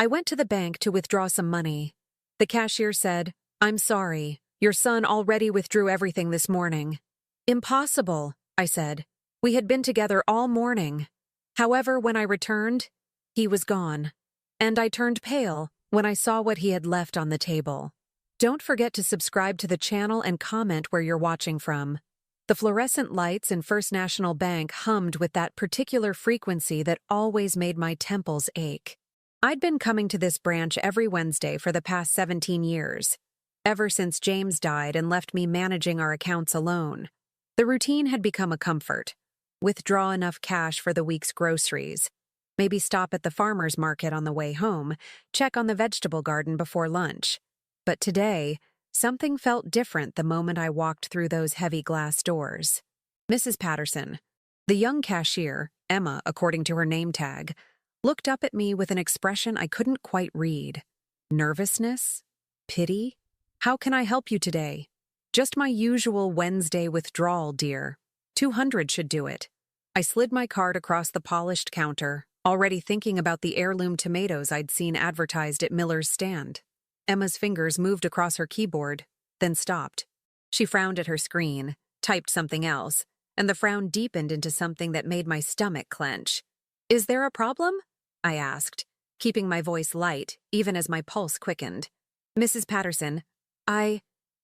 I went to the bank to withdraw some money. The cashier said, "I'm sorry, your son already withdrew everything this morning." "Impossible," I said. "We had been together all morning." However, when I returned, he was gone. And I turned pale when I saw what he had left on the table. Don't forget to subscribe to the channel and comment where you're watching from. The fluorescent lights in First National Bank hummed with that particular frequency that always made my temples ache. I'd been coming to this branch every Wednesday for the past 17 years, ever since James died and left me managing our accounts alone. The routine had become a comfort. Withdraw enough cash for the week's groceries. Maybe stop at the farmer's market on the way home, check on the vegetable garden before lunch. But today, something felt different the moment I walked through those heavy glass doors. Mrs. Patterson, the young cashier, Emma according to her name tag, looked up at me with an expression I couldn't quite read. Nervousness? Pity? "How can I help you today?" "Just my usual Wednesday withdrawal, dear. 200 should do it." I slid my card across the polished counter, already thinking about the heirloom tomatoes I'd seen advertised at Miller's stand. Emma's fingers moved across her keyboard, then stopped. She frowned at her screen, typed something else, and the frown deepened into something that made my stomach clench. "Is there a problem?" I asked, keeping my voice light, even as my pulse quickened. "Mrs. Patterson,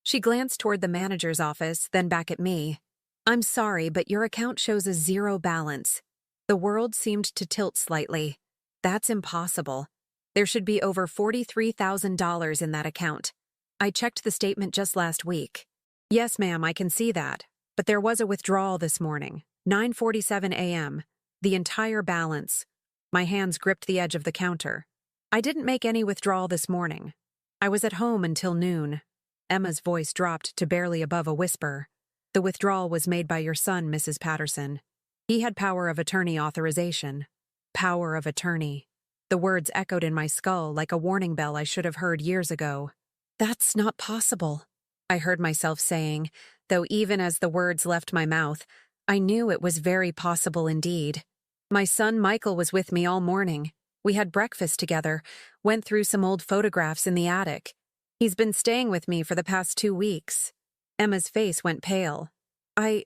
She glanced toward the manager's office, then back at me. "I'm sorry, but your account shows a zero balance." The world seemed to tilt slightly. "That's impossible. There should be over $43,000 in that account. I checked the statement just last week." "Yes, ma'am, I can see that. But there was a withdrawal this morning, 9:47 a.m., the entire balance." My hands gripped the edge of the counter. "I didn't make any withdrawal this morning. I was at home until noon." Emma's voice dropped to barely above a whisper. "The withdrawal was made by your son, Mrs. Patterson. He had power of attorney authorization." Power of attorney. The words echoed in my skull like a warning bell I should have heard years ago. "That's not possible," I heard myself saying, though even as the words left my mouth, I knew it was very possible indeed. My son Michael was with me all morning. We had breakfast together, went through some old photographs in the attic. He's been staying with me for the past 2 weeks. Emma's face went pale. I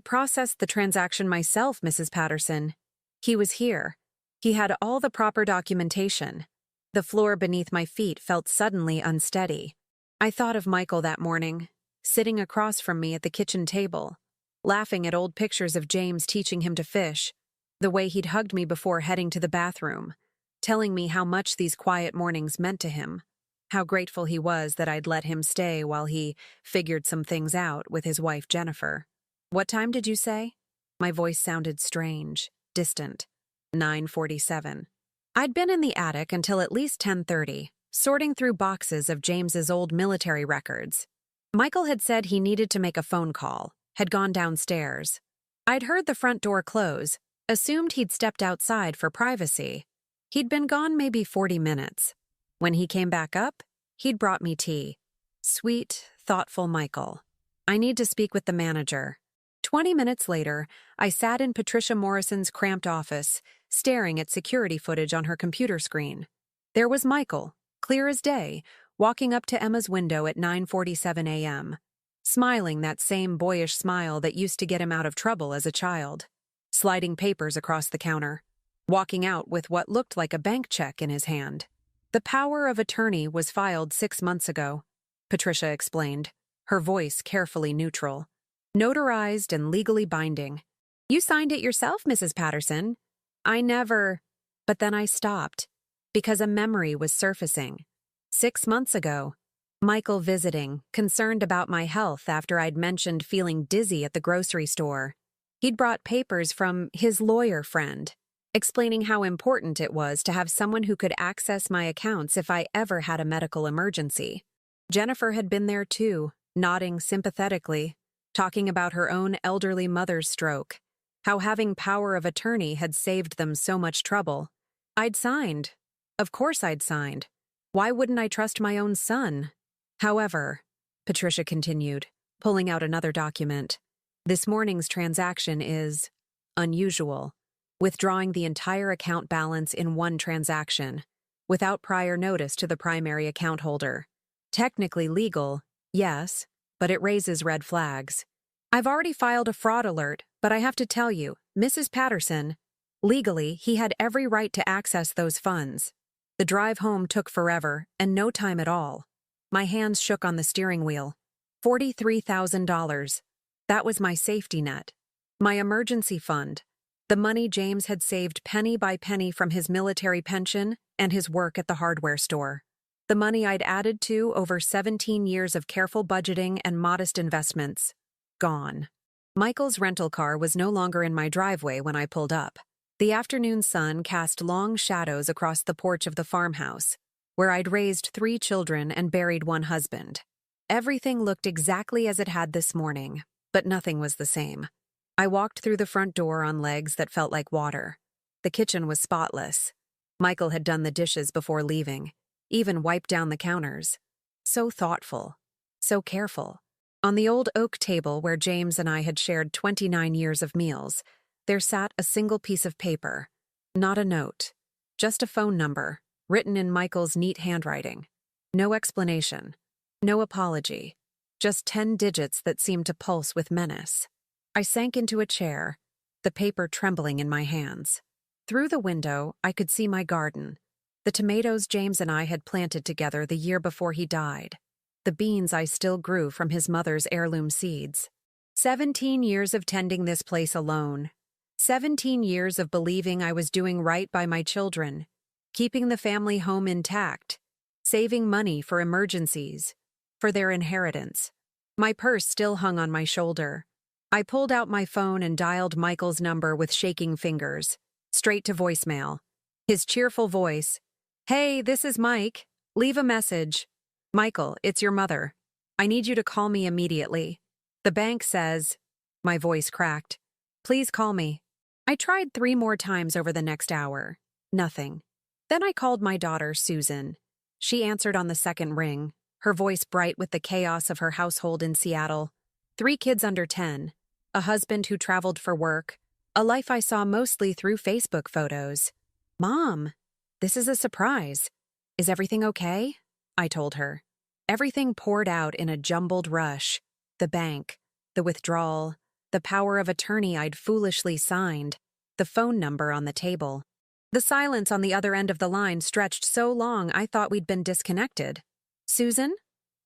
processed the transaction myself, Mrs. Patterson. He was here. He had all the proper documentation." The floor beneath my feet felt suddenly unsteady. I thought of Michael that morning, sitting across from me at the kitchen table, laughing at old pictures of James teaching him to fish, the way he'd hugged me before heading to the bathroom, telling me how much these quiet mornings meant to him, how grateful he was that I'd let him stay while he figured some things out with his wife Jennifer. "What time did you say?" My voice sounded strange, distant. 9:47. I'd been in the attic until at least 10:30, sorting through boxes of James's old military records. Michael had said he needed to make a phone call, had gone downstairs. I'd heard the front door close, assumed he'd stepped outside for privacy. He'd been gone maybe 40 minutes. When he came back up, he'd brought me tea. Sweet, thoughtful Michael. "I need to speak with the manager." 20 minutes later, I sat in Patricia Morrison's cramped office, staring at security footage on her computer screen. There was Michael, clear as day, walking up to Emma's window at 9:47 a.m., smiling that same boyish smile that used to get him out of trouble as a child, sliding papers across the counter, walking out with what looked like a bank check in his hand. "The power of attorney was filed 6 months ago," Patricia explained, her voice carefully neutral. "Notarized and legally binding." "You signed it yourself, Mrs. Patterson." "I never—" But then I stopped, because a memory was surfacing. 6 months ago, Michael visiting, concerned about my health after I'd mentioned feeling dizzy at the grocery store. He'd brought papers from his lawyer friend, explaining how important it was to have someone who could access my accounts if I ever had a medical emergency. Jennifer had been there too, nodding sympathetically, talking about her own elderly mother's stroke, how having power of attorney had saved them so much trouble. I'd signed. Of course I'd signed. Why wouldn't I trust my own son? "However," Patricia continued, pulling out another document, "this morning's transaction is unusual, withdrawing the entire account balance in one transaction. without prior notice to the primary account holder. Technically legal, yes, but it raises red flags. I've already filed a fraud alert, but I have to tell you, Mrs. Patterson, legally, he had every right to access those funds. The drive home took forever, and no time at all. My hands shook on the steering wheel. $43,000. That was my safety net. My emergency fund. The money James had saved penny by penny from his military pension and his work at the hardware store. The money I'd added to over 17 years of careful budgeting and modest investments. Gone. Michael's rental car was no longer in my driveway when I pulled up. The afternoon sun cast long shadows across the porch of the farmhouse, where I'd raised 3 children and buried 1 husband. Everything looked exactly as it had this morning, but nothing was the same. I walked through the front door on legs that felt like water. The kitchen was spotless. Michael had done the dishes before leaving, even wiped down the counters. So thoughtful, so careful. On the old oak table where James and I had shared 29 years of meals, there sat a single piece of paper. Not a note, just a phone number, written in Michael's neat handwriting. No explanation, no apology, just 10 digits that seemed to pulse with menace. I sank into a chair, the paper trembling in my hands. Through the window, I could see my garden, the tomatoes James and I had planted together the year before he died, the beans I still grew from his mother's heirloom seeds. 17 years of tending this place alone. 17 years of believing I was doing right by my children, keeping the family home intact, saving money for emergencies, for their inheritance. My purse still hung on my shoulder. I pulled out my phone and dialed Michael's number with shaking fingers, straight to voicemail. His cheerful voice, "Hey, this is Mike. Leave a message. Michael, it's your mother. I need you to call me immediately. The bank says..." My voice cracked. "Please call me." I tried 3 more times over the next hour. Nothing. Then I called my daughter, Susan. She answered on the second ring, her voice bright with the chaos of her household in Seattle. 3 kids under 10, a husband who traveled for work, a life I saw mostly through Facebook photos. "Mom, this is a surprise. Is everything okay?" I told her. Everything poured out in a jumbled rush. The bank, the withdrawal, the power of attorney I'd foolishly signed, the phone number on the table. The silence on the other end of the line stretched so long I thought we'd been disconnected. "Susan?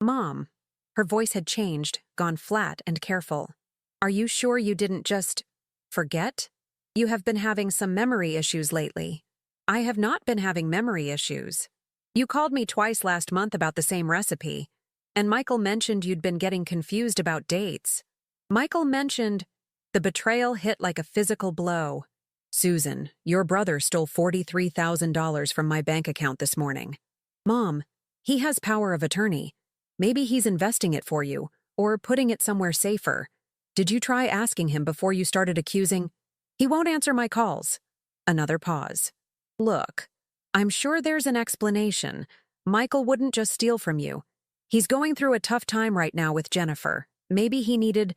Mom." Her voice had changed, gone flat and careful. "Are you sure you didn't just forget? You have been having some memory issues lately." "I have not been having memory issues. You called me twice last month about the same recipe, and Michael mentioned you'd been getting confused about dates. Michael mentioned..." The betrayal hit like a physical blow. "Susan, your brother stole $43,000 from my bank account this morning." "Mom, he has power of attorney. Maybe he's investing it for you, or putting it somewhere safer. Did you try asking him before you started accusing..." "He won't answer my calls." Another pause. "Look, I'm sure there's an explanation. Michael wouldn't just steal from you. He's going through a tough time right now with Jennifer. Maybe he needed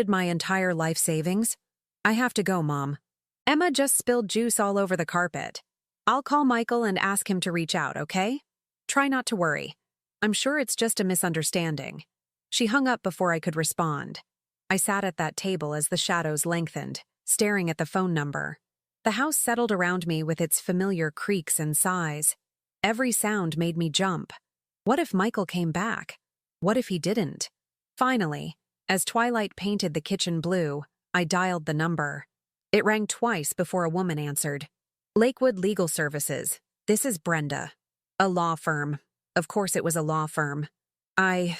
my entire life savings. I have to go, Mom. Emma just spilled juice all over the carpet. I'll call Michael and ask him to reach out, okay? Try not to worry. I'm sure it's just a misunderstanding." She hung up before I could respond. I sat at that table as the shadows lengthened, staring at the phone number. The house settled around me with its familiar creaks and sighs. Every sound made me jump. What if Michael came back? What if he didn't? Finally, as twilight painted the kitchen blue, I dialed the number. It rang twice before a woman answered. "Lakewood Legal Services. This is Brenda." A law firm. Of course it was a law firm. I'm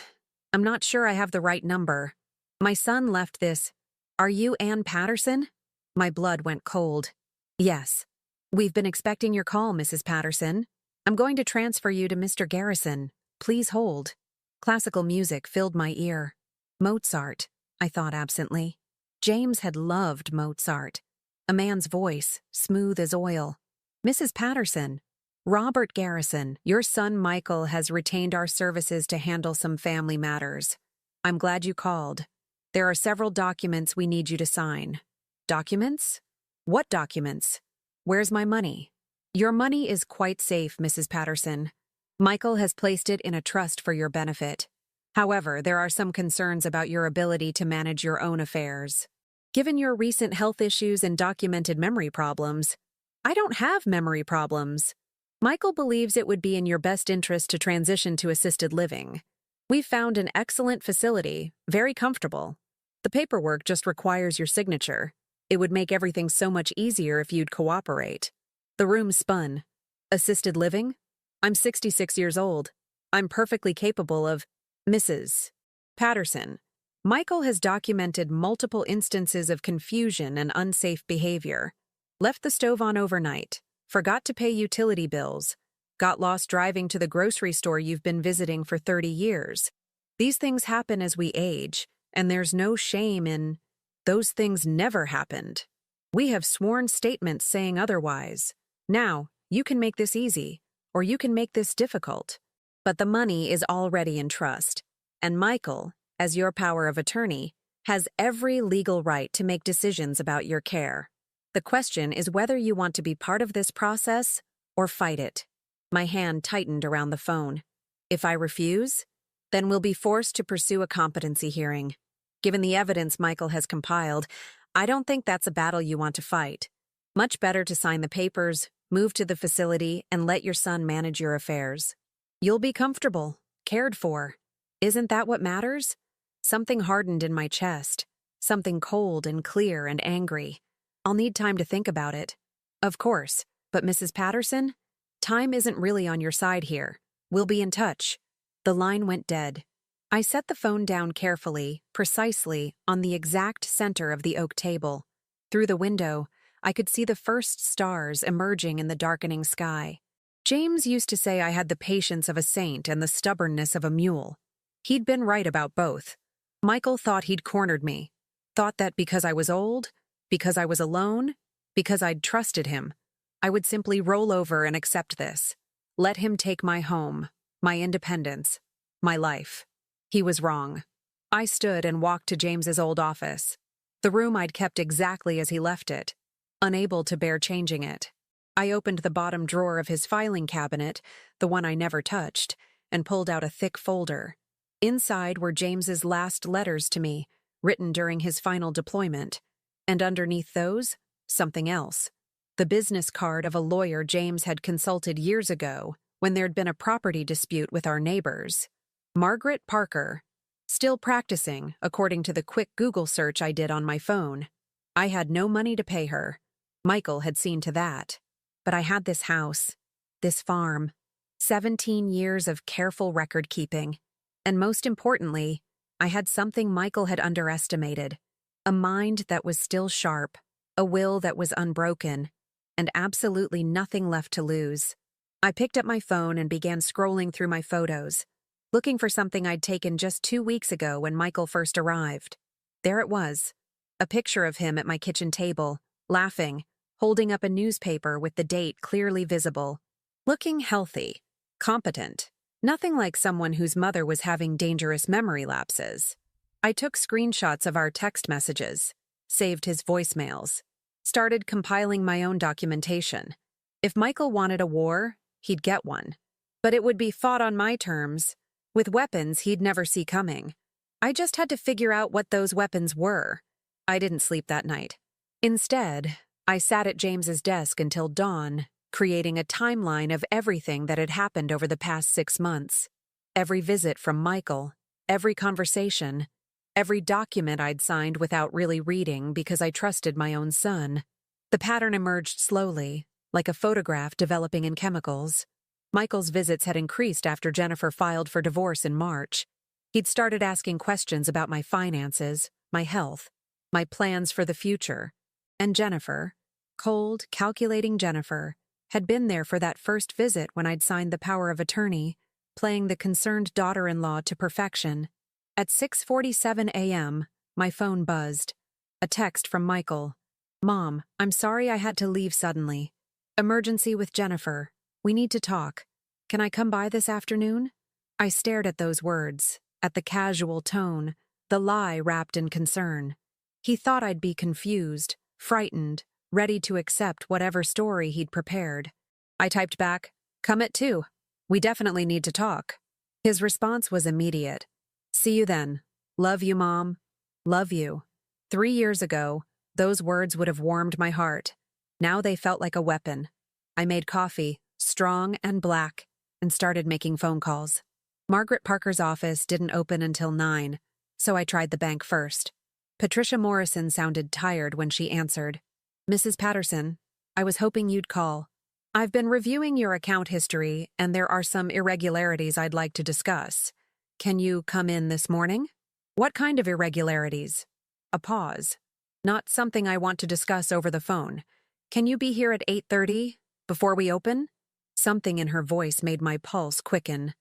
not sure I have the right number. My son left this. "Are you Ann Patterson?" My blood went cold. "Yes. We've been expecting your call, Mrs. Patterson. I'm going to transfer you to Mr. Garrison. Please hold." Classical music filled my ear. Mozart, I thought absently. James had loved Mozart. A man's voice, smooth as oil. "Mrs. Patterson, Robert Garrison, your son Michael has retained our services to handle some family matters. I'm glad you called. There are several documents we need you to sign." "Documents? What documents? Where's my money?" Your money is quite safe, Mrs. Patterson. Michael has placed it in a trust for your benefit. However, there are some concerns about your ability to manage your own affairs. Given your recent health issues and documented memory problems, I don't have memory problems. Michael believes it would be in your best interest to transition to assisted living. We've found an excellent facility, very comfortable. The paperwork just requires your signature. It would make everything so much easier if you'd cooperate. The room spun. Assisted living? I'm 66 years old. I'm perfectly capable of Mrs. Patterson. Michael has documented multiple instances of confusion and unsafe behavior. Left the stove on overnight. Forgot to pay utility bills. Got lost driving to the grocery store you've been visiting for 30 years. These things happen as we age, and there's no shame in those things never happened. We have sworn statements saying otherwise. Now, you can make this easy, or you can make this difficult. But the money is already in trust, and Michael, as your power of attorney, has every legal right to make decisions about your care. The question is whether you want to be part of this process or fight it. My hand tightened around the phone. If I refuse, then we'll be forced to pursue a competency hearing. Given the evidence Michael has compiled, I don't think that's a battle you want to fight. Much better to sign the papers, move to the facility, and let your son manage your affairs. You'll be comfortable, cared for. Isn't that what matters? Something hardened in my chest. Something cold and clear and angry. I'll need time to think about it. Of course, but Mrs. Patterson, time isn't really on your side here. We'll be in touch. The line went dead. I set the phone down carefully, precisely, on the exact center of the oak table. Through the window, I could see the first stars emerging in the darkening sky. James used to say I had the patience of a saint and the stubbornness of a mule. He'd been right about both. Michael thought he'd cornered me. Thought that because I was old, because I was alone, because I'd trusted him, I would simply roll over and accept this. Let him take my home, my independence, my life. He was wrong. I stood and walked to James's old office. The room I'd kept exactly as he left it, unable to bear changing it. I opened the bottom drawer of his filing cabinet, the one I never touched, and pulled out a thick folder. Inside were James's last letters to me, written during his final deployment, and underneath those, something else. The business card of a lawyer James had consulted years ago when there'd been a property dispute with our neighbors. Margaret Parker, still practicing, according to the quick Google search I did on my phone. I had no money to pay her. Michael had seen to that. But I had this house, this farm, 17 years of careful record-keeping. And most importantly, I had something Michael had underestimated. A mind that was still sharp, a will that was unbroken, and absolutely nothing left to lose. I picked up my phone and began scrolling through my photos, looking for something I'd taken just 2 weeks ago when Michael first arrived. There it was, a picture of him at my kitchen table, laughing, holding up a newspaper with the date clearly visible. Looking healthy, competent, nothing like someone whose mother was having dangerous memory lapses. I took screenshots of our text messages, saved his voicemails, started compiling my own documentation. If Michael wanted a war, he'd get one. But it would be fought on my terms, with weapons he'd never see coming. I just had to figure out what those weapons were. I didn't sleep that night. Instead, I sat at James's desk until dawn, creating a timeline of everything that had happened over the past 6 months. Every visit from Michael, every conversation, every document I'd signed without really reading because I trusted my own son. The pattern emerged slowly, like a photograph developing in chemicals. Michael's visits had increased after Jennifer filed for divorce in March. He'd started asking questions about my finances, my health, my plans for the future. And Jennifer, cold, calculating Jennifer, had been there for that first visit when I'd signed the power of attorney, playing the concerned daughter-in-law to perfection. At 6:47 a.m., my phone buzzed. A text from Michael. "Mom, I'm sorry I had to leave suddenly. Emergency with Jennifer. We need to talk. Can I come by this afternoon?" I stared at those words, at the casual tone, the lie wrapped in concern. He thought I'd be confused, frightened, ready to accept whatever story he'd prepared. I typed back, "Come at 2. We definitely need to talk." His response was immediate. "See you then. Love you, Mom. Love you." 3 years ago, those words would have warmed my heart. Now they felt like a weapon. I made coffee, strong and black, and started making phone calls. Margaret Parker's office didn't open until 9, so I tried the bank first. Patricia Morrison sounded tired when she answered. "Mrs. Patterson, I was hoping you'd call. I've been reviewing your account history, and there are some irregularities I'd like to discuss. Can you come in this morning?" "What kind of irregularities?" A pause. "Not something I want to discuss over the phone. Can you be here at 8:30, before we open?" Something in her voice made my pulse quicken.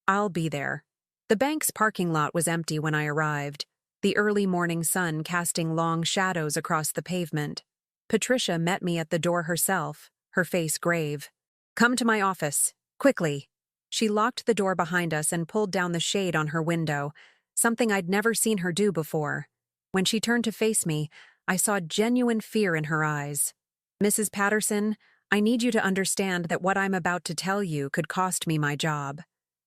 "I'll be there." The bank's parking lot was empty when I arrived, the early morning sun casting long shadows across the pavement. Patricia met me at the door herself, her face grave. "Come to my office, quickly." She locked the door behind us and pulled down the shade on her window, something I'd never seen her do before. When she turned to face me, I saw genuine fear in her eyes. "Mrs. Patterson, I need you to understand that what I'm about to tell you could cost me my job.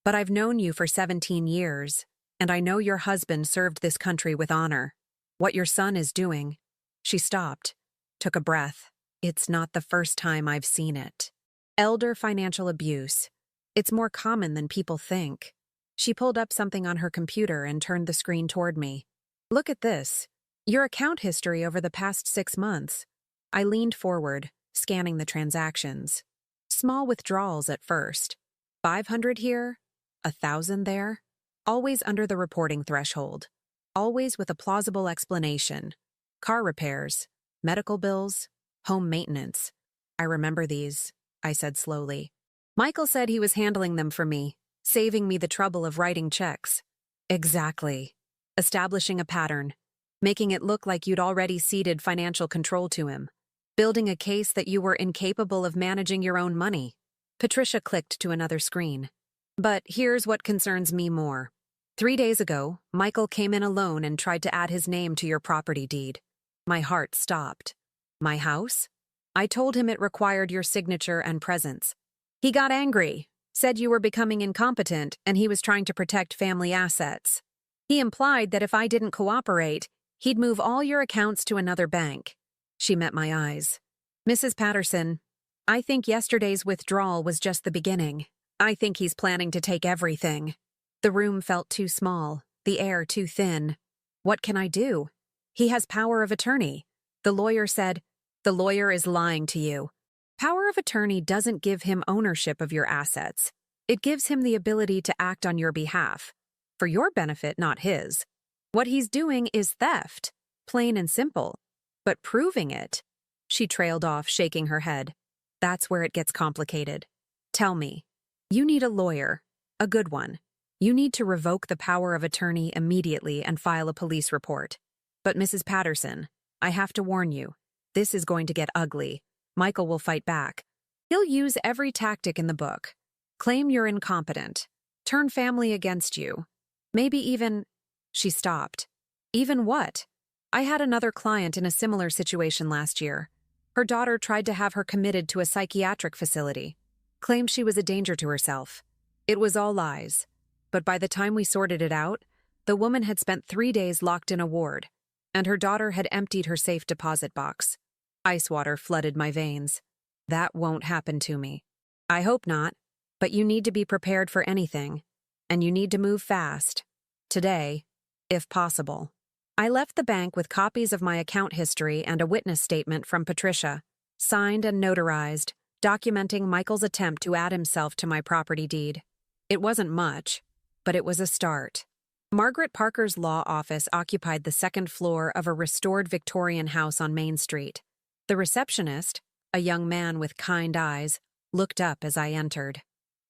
But I've known you for 17 years, and I know your husband served this country with honor. What your son is doing—" She stopped, took a breath. "It's not the first time I've seen it. Elder financial abuse. It's more common than people think." She pulled up something on her computer and turned the screen toward me. "Look at this. Your account history over the past 6 months." I leaned forward, scanning the transactions. Small withdrawals at first. 500 here, 1,000 there. Always under the reporting threshold. Always with a plausible explanation. Car repairs, medical bills, home maintenance. "I remember these," I said slowly. "Michael said he was handling them for me, saving me the trouble of writing checks." "Exactly. Establishing a pattern. Making it look like you'd already ceded financial control to him. Building a case that you were incapable of managing your own money." Patricia clicked to another screen. "But here's what concerns me more. 3 days ago, Michael came in alone and tried to add his name to your property deed." My heart stopped. "My house?" "I told him it required your signature and presence. He got angry, said you were becoming incompetent and he was trying to protect family assets. He implied that if I didn't cooperate, he'd move all your accounts to another bank." She met my eyes. "Mrs. Patterson, I think yesterday's withdrawal was just the beginning. I think he's planning to take everything." The room felt too small, the air too thin. "What can I do?" "He has power of attorney." The lawyer said, "The lawyer is lying to you. Power of attorney doesn't give him ownership of your assets. It gives him the ability to act on your behalf. For your benefit, not his. What he's doing is theft, plain and simple. But proving it—" She trailed off, shaking her head. "That's where it gets complicated. Tell me. You need a lawyer, a good one. You need to revoke the power of attorney immediately and file a police report. But Mrs. Patterson, I have to warn you, this is going to get ugly. Michael will fight back. He'll use every tactic in the book. Claim you're incompetent. Turn family against you. Maybe even—" She stopped. "Even what?" "I had another client in a similar situation last year. Her daughter tried to have her committed to a psychiatric facility. Claimed she was a danger to herself. It was all lies. But by the time we sorted it out, the woman had spent 3 days locked in a ward, and her daughter had emptied her safe deposit box. Ice water flooded my veins. That won't happen to me. I hope not, but you need to be prepared for anything, and you need to move fast. Today, if possible." I left the bank with copies of my account history and a witness statement from Patricia, signed and notarized, documenting Michael's attempt to add himself to my property deed. It wasn't much, but it was a start. Margaret Parker's law office occupied the second floor of a restored Victorian house on Main Street. The receptionist, a young man with kind eyes, looked up as I entered.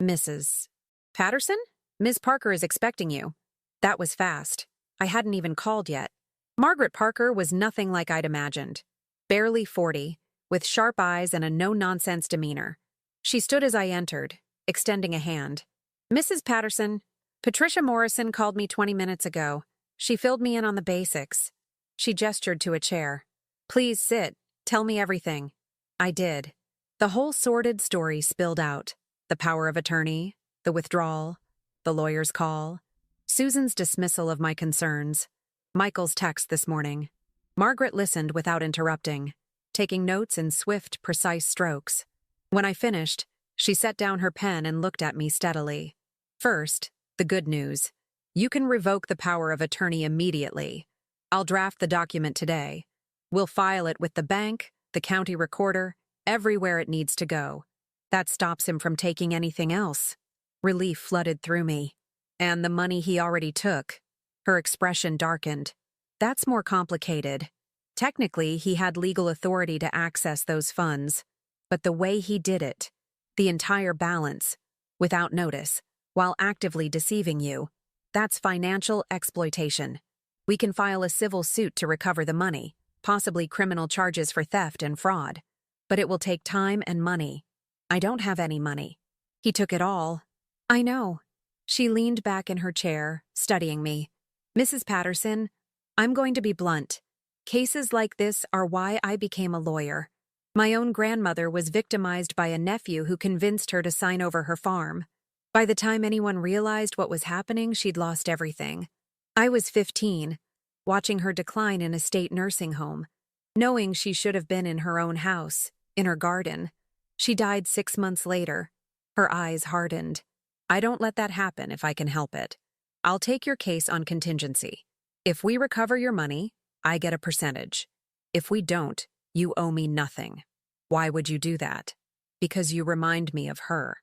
"Mrs. Patterson? Ms. Parker is expecting you." That was fast. I hadn't even called yet. Margaret Parker was nothing like I'd imagined. Barely 40, with sharp eyes and a no-nonsense demeanor. She stood as I entered, extending a hand. "Mrs. Patterson, Patricia Morrison called me 20 minutes ago. She filled me in on the basics." She gestured to a chair. "Please sit. Tell me everything." I did. The whole sordid story spilled out. The power of attorney, the withdrawal, the lawyer's call, Susan's dismissal of my concerns, Michael's text this morning. Margaret listened without interrupting, taking notes in swift, precise strokes. When I finished, she set down her pen and looked at me steadily. First, the good news. You can revoke the power of attorney immediately. I'll draft the document today. We'll file it with the bank, the county recorder, everywhere it needs to go. That stops him from taking anything else. Relief flooded through me. And the money he already took. Her expression darkened. That's more complicated. Technically, he had legal authority to access those funds. But the way he did it, the entire balance, without notice, while actively deceiving you, that's financial exploitation. We can file a civil suit to recover the money, possibly criminal charges for theft and fraud. But it will take time and money. I don't have any money. He took it all. I know. She leaned back in her chair, studying me. Mrs. Patterson, I'm going to be blunt. Cases like this are why I became a lawyer. My own grandmother was victimized by a nephew who convinced her to sign over her farm. By the time anyone realized what was happening, she'd lost everything. I was 15, watching her decline in a state nursing home, knowing she should have been in her own house, in her garden. She died 6 months later. Her eyes hardened. I don't let that happen if I can help it. I'll take your case on contingency. If we recover your money, I get a percentage. If we don't, you owe me nothing. Why would you do that? Because you remind me of her.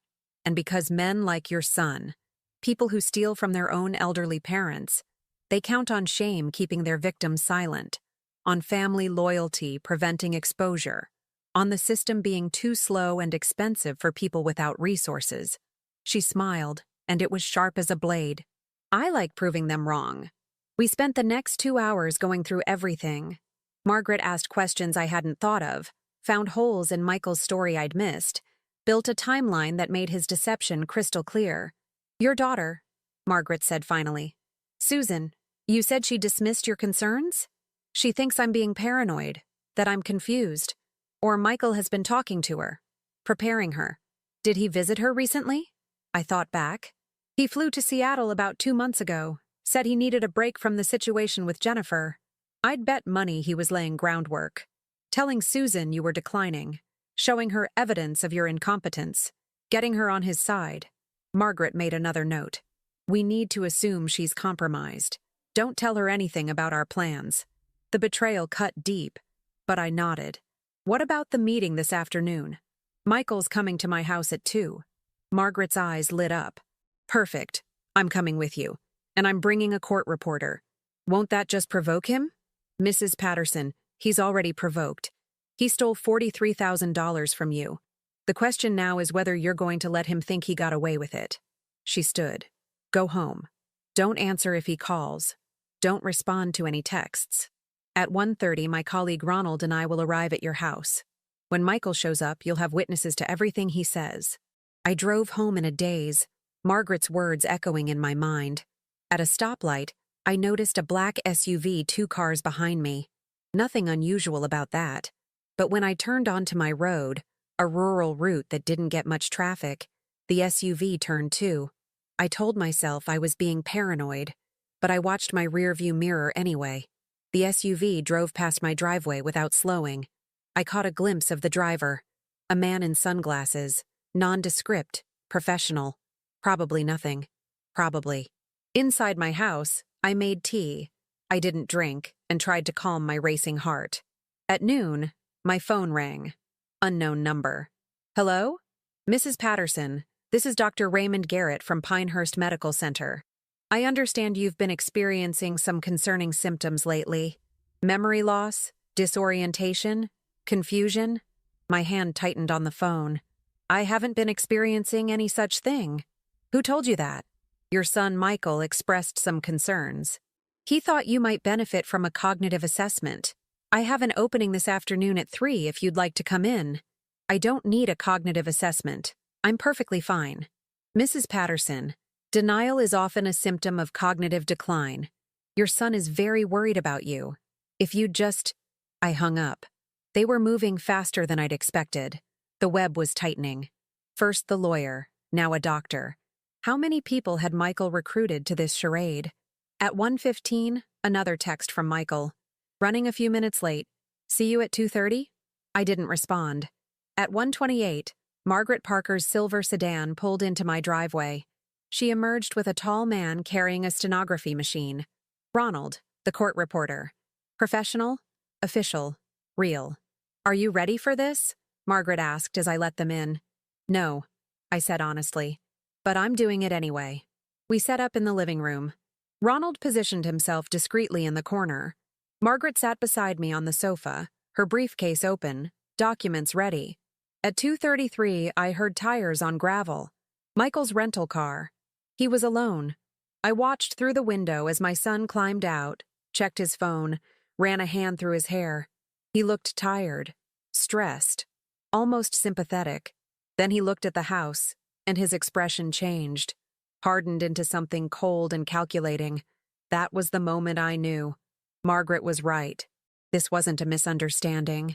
And because men like your son, people who steal from their own elderly parents, they count on shame keeping their victims silent, on family loyalty preventing exposure, on the system being too slow and expensive for people without resources. She smiled, and it was sharp as a blade. I like proving them wrong. We spent the next 2 hours going through everything. Margaret asked questions I hadn't thought of, found holes in Michael's story I'd missed, built a timeline that made his deception crystal clear. Your daughter, Margaret said finally. Susan, you said she dismissed your concerns? She thinks I'm being paranoid, that I'm confused, or Michael has been talking to her, preparing her. Did he visit her recently? I thought back. He flew to Seattle about 2 months ago, said he needed a break from the situation with Jennifer. I'd bet money he was laying groundwork, telling Susan you were declining, showing her evidence of your incompetence, getting her on his side. Margaret made another note. We need to assume she's compromised. Don't tell her anything about our plans. The betrayal cut deep, but I nodded. What about the meeting this afternoon? Michael's coming to my house at 2. Margaret's eyes lit up. Perfect. I'm coming with you. And I'm bringing a court reporter. Won't that just provoke him? Mrs. Patterson, he's already provoked. He stole $43,000 from you. The question now is whether you're going to let him think he got away with it. She stood. Go home. Don't answer if he calls. Don't respond to any texts. At 1:30, my colleague Ronald and I will arrive at your house. When Michael shows up, you'll have witnesses to everything he says. I drove home in a daze, Margaret's words echoing in my mind. At a stoplight, I noticed a black SUV 2 cars behind me. Nothing unusual about that. But when I turned onto my road, a rural route that didn't get much traffic, the SUV turned too. I told myself I was being paranoid, but I watched my rearview mirror anyway. The SUV drove past my driveway without slowing. I caught a glimpse of the driver, a man in sunglasses, nondescript, professional. Probably nothing. Probably. Inside my house, I made tea. I didn't drink and tried to calm my racing heart. At noon, my phone rang. Unknown number. Hello? Mrs. Patterson, this is Dr. Raymond Garrett from Pinehurst Medical Center. I understand you've been experiencing some concerning symptoms lately. Memory loss, disorientation, confusion. My hand tightened on the phone. I haven't been experiencing any such thing. Who told you that? Your son Michael expressed some concerns. He thought you might benefit from a cognitive assessment. I have an opening this afternoon at 3 if you'd like to come in. I don't need a cognitive assessment. I'm perfectly fine. Mrs. Patterson, denial is often a symptom of cognitive decline. Your son is very worried about you. If you'd just... I hung up. They were moving faster than I'd expected. The web was tightening. First the lawyer, now a doctor. How many people had Michael recruited to this charade? At 1:15, another text from Michael. Running a few minutes late. See you at 2:30? I didn't respond. At 1:28, Margaret Parker's silver sedan pulled into my driveway. She emerged with a tall man carrying a stenography machine. Ronald, the court reporter. Professional, official, real. Are you ready for this? Margaret asked as I let them in. No, I said honestly. But I'm doing it anyway. We set up in the living room. Ronald positioned himself discreetly in the corner. Margaret sat beside me on the sofa, her briefcase open, documents ready. At 2:33, I heard tires on gravel. Michael's rental car. He was alone. I watched through the window as my son climbed out, checked his phone, ran a hand through his hair. He looked tired, stressed, almost sympathetic. Then he looked at the house, and his expression changed, hardened into something cold and calculating. That was the moment I knew. Margaret was right. This wasn't a misunderstanding.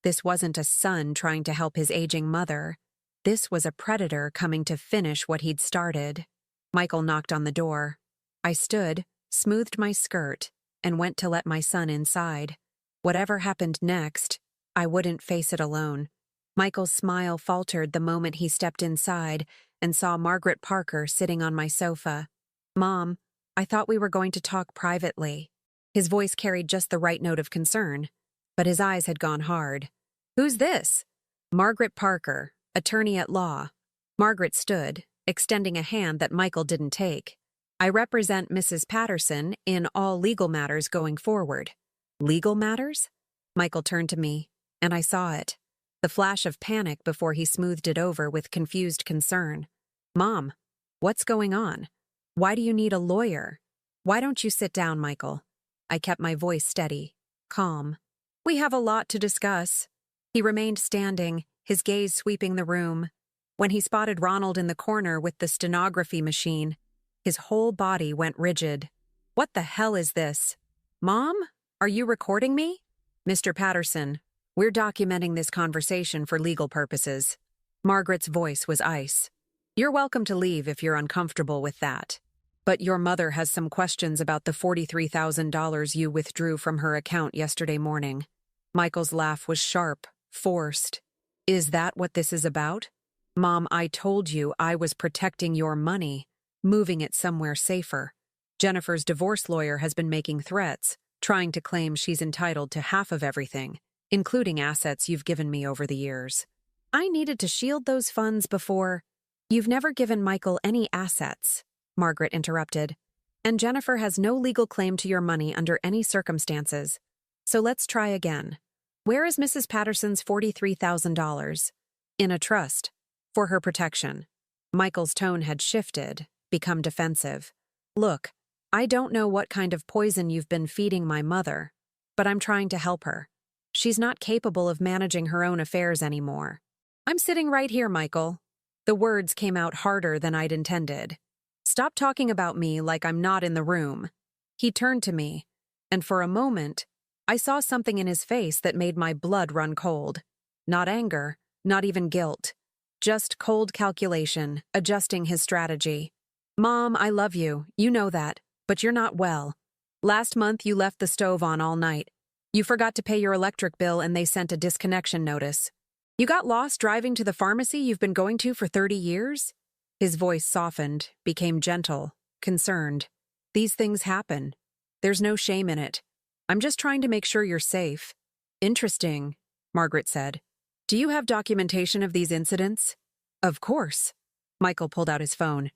This wasn't a son trying to help his aging mother. This was a predator coming to finish what he'd started. Michael knocked on the door. I stood, smoothed my skirt, and went to let my son inside. Whatever happened next, I wouldn't face it alone. Michael's smile faltered the moment he stepped inside and saw Margaret Parker sitting on my sofa. Mom, I thought we were going to talk privately. His voice carried just the right note of concern, but his eyes had gone hard. Who's this? Margaret Parker, attorney at law. Margaret stood, extending a hand that Michael didn't take. I represent Mrs. Patterson in all legal matters going forward. Legal matters? Michael turned to me, and I saw it. The flash of panic before he smoothed it over with confused concern. Mom, what's going on? Why do you need a lawyer? Why don't you sit down, Michael? I kept my voice steady, calm. We have a lot to discuss. He remained standing, his gaze sweeping the room. When he spotted Ronald in the corner with the stenography machine, his whole body went rigid. What the hell is this? Mom, are you recording me? Mr. Patterson, we're documenting this conversation for legal purposes. Margaret's voice was ice. You're welcome to leave if you're uncomfortable with that. But your mother has some questions about the $43,000 you withdrew from her account yesterday morning. Michael's laugh was sharp, forced. Is that what this is about? Mom, I told you I was protecting your money, moving it somewhere safer. Jennifer's divorce lawyer has been making threats, trying to claim she's entitled to half of everything, including assets you've given me over the years. I needed to shield those funds before. You've never given Michael any assets, Margaret interrupted. And Jennifer has no legal claim to your money under any circumstances. So let's try again. Where is Mrs. Patterson's $43,000? In a trust. For her protection. Michael's tone had shifted, become defensive. Look, I don't know what kind of poison you've been feeding my mother, but I'm trying to help her. She's not capable of managing her own affairs anymore. I'm sitting right here, Michael. The words came out harder than I'd intended. Stop talking about me like I'm not in the room. He turned to me, and for a moment, I saw something in his face that made my blood run cold. Not anger, not even guilt. Just cold calculation, adjusting his strategy. Mom, I love you, you know that, but you're not well. Last month you left the stove on all night. You forgot to pay your electric bill and they sent a disconnection notice. You got lost driving to the pharmacy you've been going to for 30 years? His voice softened, became gentle, concerned. These things happen. There's no shame in it. I'm just trying to make sure you're safe. Interesting, Margaret said. Do you have documentation of these incidents? Of course. Michael pulled out his phone.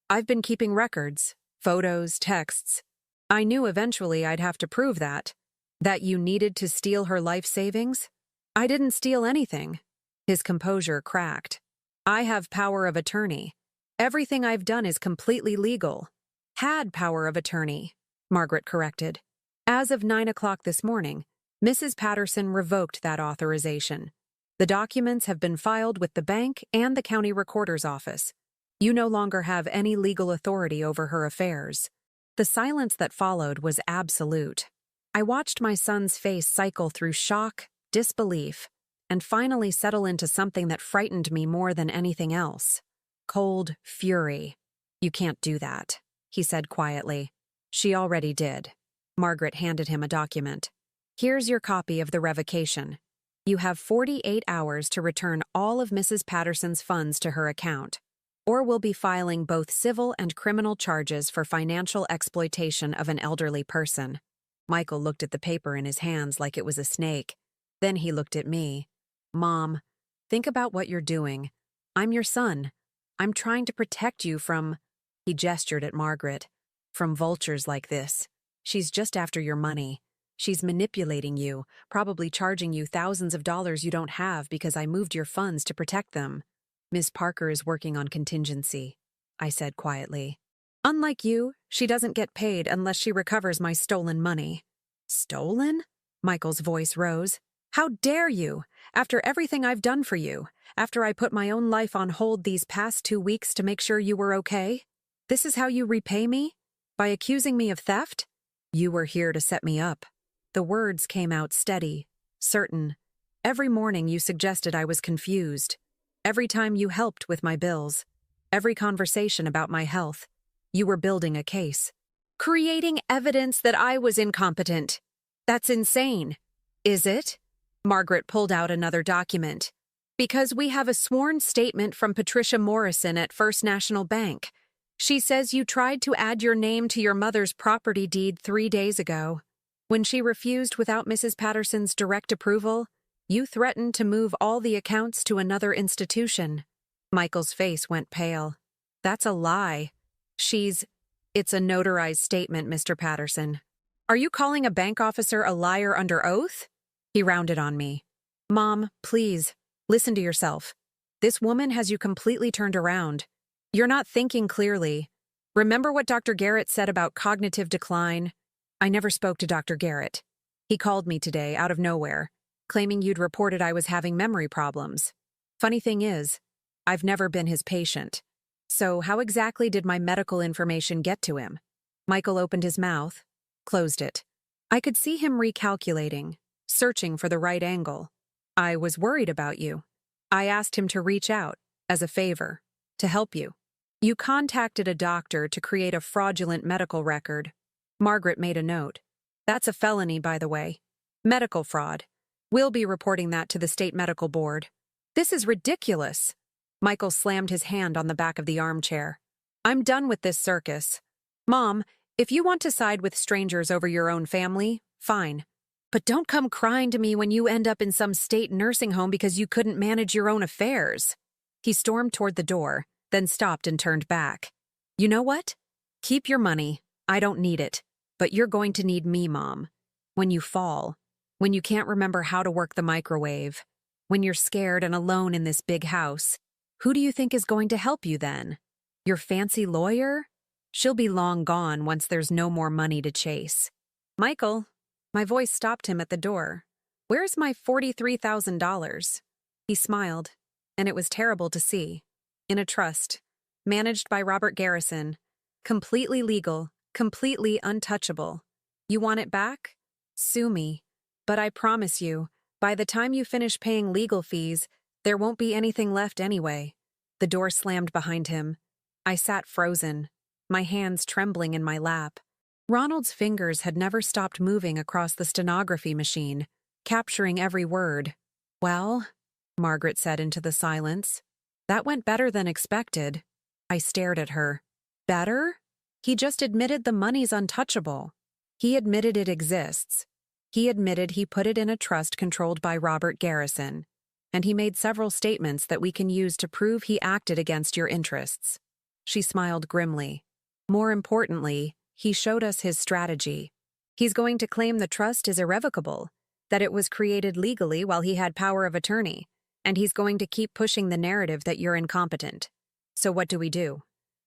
I've been keeping records, photos, texts. I knew eventually I'd have to prove that. That you needed to steal her life savings? I didn't steal anything. His composure cracked. I have power of attorney. Everything I've done is completely legal. Had power of attorney, Margaret corrected. As of 9 o'clock this morning, Mrs. Patterson revoked that authorization. The documents have been filed with the bank and the county recorder's office. You no longer have any legal authority over her affairs. The silence that followed was absolute. I watched my son's face cycle through shock, disbelief, and finally settle into something that frightened me more than anything else. Cold fury. You can't do that, he said quietly. She already did. Margaret handed him a document. Here's your copy of the revocation. You have 48 hours to return all of Mrs. Patterson's funds to her account, or we'll be filing both civil and criminal charges for financial exploitation of an elderly person. Michael looked at the paper in his hands like it was a snake. Then he looked at me. Mom, think about what you're doing. I'm your son. I'm trying to protect you from, he gestured at Margaret, from vultures like this. She's just after your money. She's manipulating you, probably charging you thousands of dollars you don't have because I moved your funds to protect them. Miss Parker is working on contingency, I said quietly. Unlike you, she doesn't get paid unless she recovers my stolen money. Stolen? Michael's voice rose. How dare you? After everything I've done for you, after I put my own life on hold these past 2 weeks to make sure you were okay? This is how you repay me? By accusing me of theft? You were here to set me up. The words came out steady, certain. Every morning you suggested I was confused. Every time you helped with my bills. Every conversation about my health. You were building a case. Creating evidence that I was incompetent. That's insane. Is it? Margaret pulled out another document. Because we have a sworn statement from Patricia Morrison at First National Bank. She says you tried to add your name to your mother's property deed 3 days ago. When she refused without Mrs. Patterson's direct approval, you threatened to move all the accounts to another institution. Michael's face went pale. That's a lie. It's a notarized statement, Mr. Patterson. Are you calling a bank officer a liar under oath? He rounded on me. Mom, please, listen to yourself. This woman has you completely turned around. You're not thinking clearly. Remember what Dr. Garrett said about cognitive decline? I never spoke to Dr. Garrett. He called me today, out of nowhere, claiming you'd reported I was having memory problems. Funny thing is, I've never been his patient. So how exactly did my medical information get to him? Michael opened his mouth, closed it. I could see him recalculating, searching for the right angle. I was worried about you. I asked him to reach out, as a favor, to help you. You contacted a doctor to create a fraudulent medical record. Margaret made a note. That's a felony, by the way. Medical fraud. We'll be reporting that to the state medical board. This is ridiculous. Michael slammed his hand on the back of the armchair. I'm done with this circus. Mom, if you want to side with strangers over your own family, fine. But don't come crying to me when you end up in some state nursing home because you couldn't manage your own affairs. He stormed toward the door, then stopped and turned back. You know what? Keep your money. I don't need it. But you're going to need me, Mom. When you fall, when you can't remember how to work the microwave, when you're scared and alone in this big house, who do you think is going to help you then? Your fancy lawyer? She'll be long gone once there's no more money to chase. Michael, my voice stopped him at the door. Where's my $43,000? He smiled, and it was terrible to see. In a trust, managed by Robert Garrison, completely legal, completely untouchable. You want it back? Sue me. But I promise you, by the time you finish paying legal fees, there won't be anything left anyway. The door slammed behind him. I sat frozen, my hands trembling in my lap. Ronald's fingers had never stopped moving across the stenography machine, capturing every word. Well, Margaret said into the silence. That went better than expected. I stared at her. Better? He just admitted the money's untouchable. He admitted it exists. He admitted he put it in a trust controlled by Robert Garrison. And he made several statements that we can use to prove he acted against your interests. She smiled grimly. More importantly, he showed us his strategy. He's going to claim the trust is irrevocable, that it was created legally while he had power of attorney, and he's going to keep pushing the narrative that you're incompetent. So what do?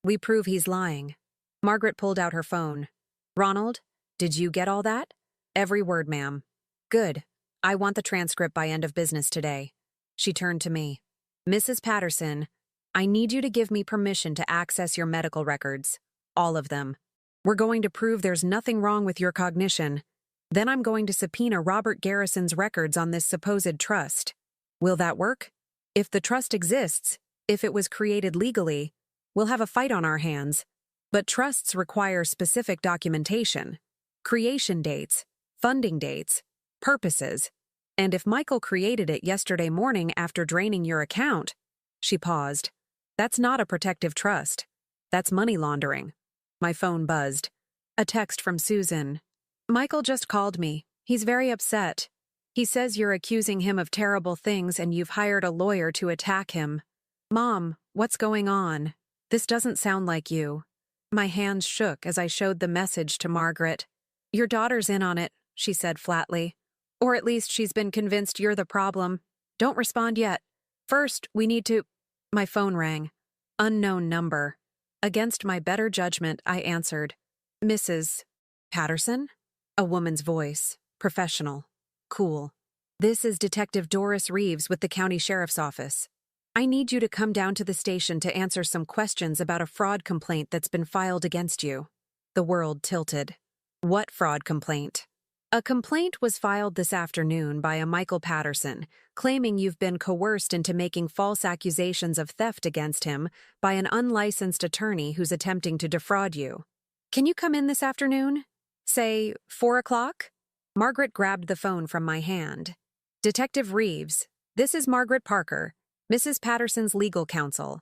We prove he's lying. Margaret pulled out her phone. Ronald, did you get all that? Every word, ma'am. Good. I want the transcript by end of business today. She turned to me. Mrs. Patterson, I need you to give me permission to access your medical records. All of them. We're going to prove there's nothing wrong with your cognition. Then I'm going to subpoena Robert Garrison's records on this supposed trust. Will that work? If the trust exists, if it was created legally, we'll have a fight on our hands. But trusts require specific documentation, creation dates, funding dates, purposes. And if Michael created it yesterday morning after draining your account, she paused. That's not a protective trust. That's money laundering. My phone buzzed. A text from Susan. Michael just called me. He's very upset. He says you're accusing him of terrible things and you've hired a lawyer to attack him. Mom, what's going on? This doesn't sound like you. My hands shook as I showed the message to Margaret. Your daughter's in on it, she said flatly. Or at least she's been convinced you're the problem. Don't respond yet. First, we need to… My phone rang. Unknown number. Against my better judgment, I answered. Mrs. Patterson? A woman's voice. Professional. Cool. This is Detective Doris Reeves with the County Sheriff's Office. I need you to come down to the station to answer some questions about a fraud complaint that's been filed against you. The world tilted. What fraud complaint? A complaint was filed this afternoon by a Michael Patterson, claiming you've been coerced into making false accusations of theft against him by an unlicensed attorney who's attempting to defraud you. Can you come in this afternoon? Say, 4 o'clock? Margaret grabbed the phone from my hand. Detective Reeves, this is Margaret Parker, Mrs. Patterson's legal counsel.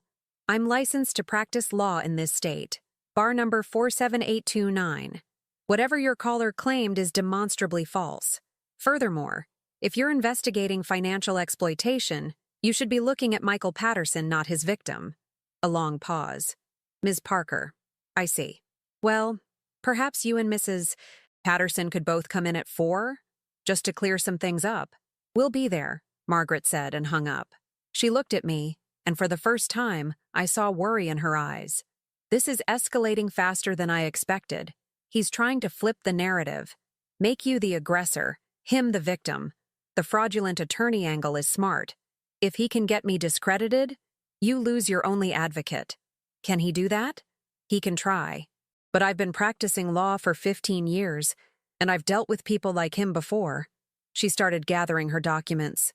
I'm licensed to practice law in this state. Bar number 47829. Whatever your caller claimed is demonstrably false. Furthermore, if you're investigating financial exploitation, you should be looking at Michael Patterson, not his victim. A long pause. Ms. Parker. I see. Well, perhaps you and Mrs. Patterson could both come in at 4, just to clear some things up. We'll be there, Margaret said and hung up. She looked at me, and for the first time, I saw worry in her eyes. This is escalating faster than I expected. He's trying to flip the narrative. Make you the aggressor, him the victim. The fraudulent attorney angle is smart. If he can get me discredited, you lose your only advocate. Can he do that? He can try. But I've been practicing law for 15 years, and I've dealt with people like him before. She started gathering her documents.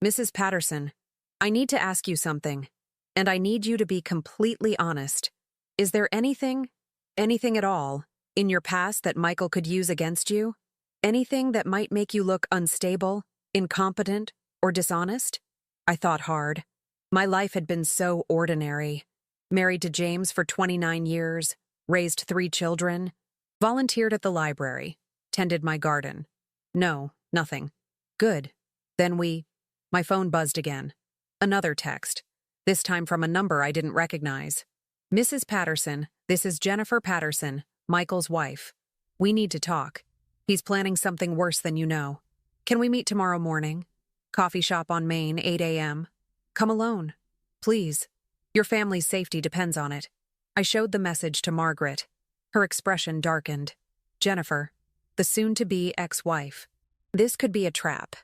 Mrs. Patterson, I need to ask you something, and I need you to be completely honest. Is there anything at all, in your past that Michael could use against you? Anything that might make you look unstable, incompetent, or dishonest? I thought hard. My life had been so ordinary. Married to James for 29 years, raised 3 children, volunteered at the library, tended my garden. No, nothing. Good. Then my phone buzzed again. Another text, this time from a number I didn't recognize. Mrs. Patterson, this is Jennifer Patterson, Michael's wife. We need to talk. He's planning something worse than you know. Can we meet tomorrow morning? Coffee shop on Main, 8 a.m. Come alone. Please. Your family's safety depends on it. I showed the message to Margaret. Her expression darkened. Jennifer, the soon-to-be ex-wife. This could be a trap.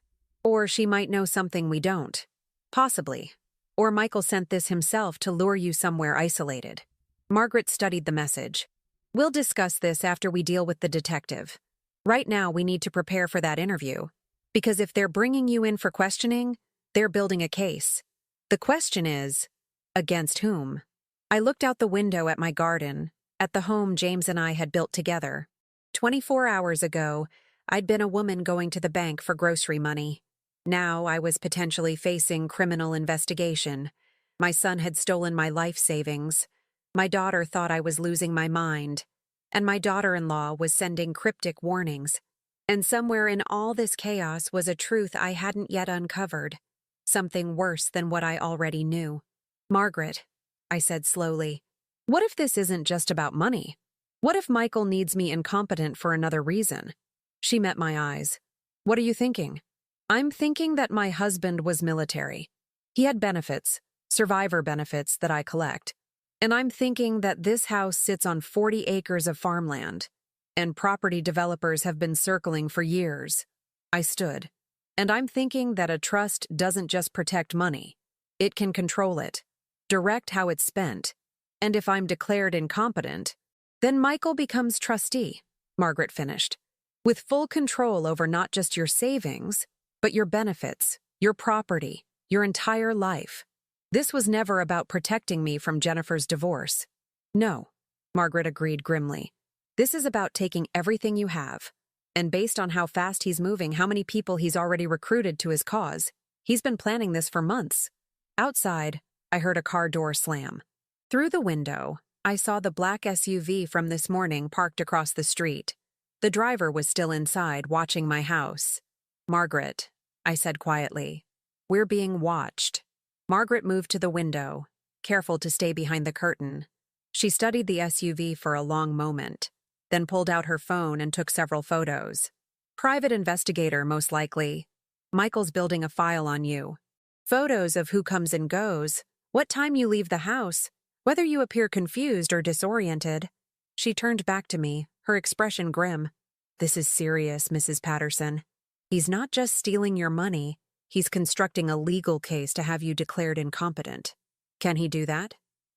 Or she might know something we don't. Possibly. Or Michael sent this himself to lure you somewhere isolated. Margaret studied the message. We'll discuss this after we deal with the detective. Right now, we need to prepare for that interview. Because if they're bringing you in for questioning, they're building a case. The question is, against whom? I looked out the window at my garden, at the home James and I had built together. 24 hours ago, I'd been a woman going to the bank for grocery money. Now I was potentially facing criminal investigation. My son had stolen my life savings. My daughter thought I was losing my mind. And my daughter-in-law was sending cryptic warnings. And somewhere in all this chaos was a truth I hadn't yet uncovered. Something worse than what I already knew. Margaret, I said slowly, what if this isn't just about money? What if Michael needs me incompetent for another reason? She met my eyes. What are you thinking? I'm thinking that my husband was military. He had benefits, survivor benefits that I collect. And I'm thinking that this house sits on 40 acres of farmland, and property developers have been circling for years. I stood. And I'm thinking that a trust doesn't just protect money. It can control it, direct how it's spent. And if I'm declared incompetent, then Michael becomes trustee, Margaret finished, with full control over not just your savings, but your benefits, your property, Your entire life. This was never about protecting me from Jennifer's divorce. No, Margaret agreed grimly. This is about taking everything you have. And based on how fast he's moving, how many people he's already recruited to his cause, he's been planning this for months. Outside, I heard a car door slam. Through the window, I saw the black SUV from this morning parked across the street. The driver was still inside, watching my house. Margaret, I said quietly, we're being watched. Margaret moved to the window, careful to stay behind the curtain. She studied the SUV for a long moment, then pulled out her phone and took several photos. Private investigator, most likely. Michael's building a file on you. Photos of who comes and goes, what time you leave the house, whether you appear confused or disoriented. She turned back to me, her expression grim. This is serious, Mrs. Patterson. He's not just stealing your money, he's constructing a legal case to have you declared incompetent. Can he do that?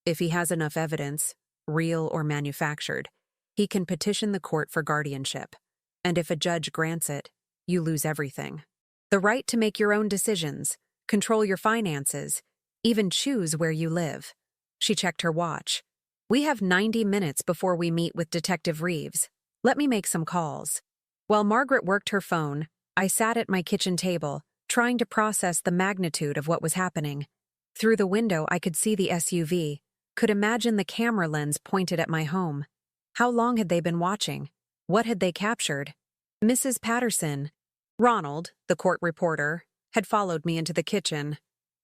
If he has enough evidence, real or manufactured, he can petition the court for guardianship. And if a judge grants it, you lose everything. The right to make your own decisions, control your finances, even choose where you live. She checked her watch. We have 90 minutes before we meet with Detective Reeves. Let me make some calls. While Margaret worked her phone, I sat at my kitchen table, trying to process the magnitude of what was happening. Through the window, I could see the SUV, could imagine the camera lens pointed at my home. How long had they been watching? What had they captured? Mrs. Patterson. Ronald, the court reporter, had followed me into the kitchen.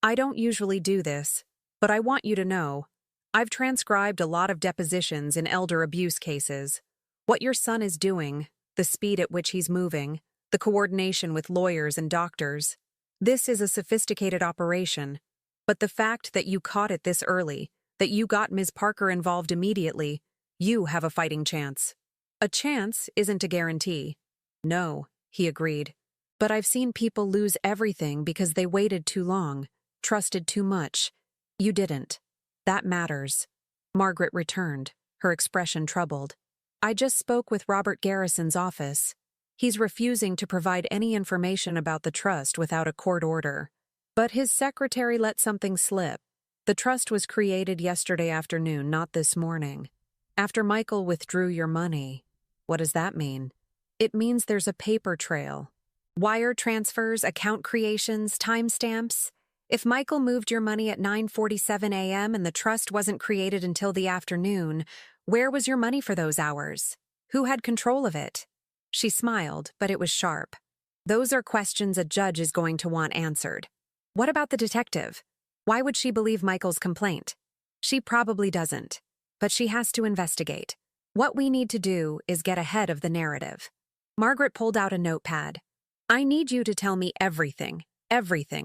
I don't usually do this, but I want you to know, I've transcribed a lot of depositions in elder abuse cases. What your son is doing, the speed at which he's moving, the coordination with lawyers and doctors. This is a sophisticated operation. But the fact that you caught it this early, that you got Ms. Parker involved immediately, you have a fighting chance. A chance isn't a guarantee. No, he agreed. But I've seen people lose everything because they waited too long, trusted too much. You didn't. That matters. Margaret returned, her expression troubled. I just spoke with Robert Garrison's office. He's refusing to provide any information about the trust without a court order. But his secretary let something slip. The trust was created yesterday afternoon, not this morning. After Michael withdrew your money. What does that mean? It means there's a paper trail. Wire transfers, account creations, timestamps. If Michael moved your money at 9:47 a.m. and the trust wasn't created until the afternoon, where was your money for those hours? Who had control of it? She smiled, but it was sharp. Those are questions a judge is going to want answered. What about the detective? Why would she believe Michael's complaint? She probably doesn't, but she has to investigate. What we need to do is get ahead of the narrative. Margaret pulled out a notepad. I need you to tell me everything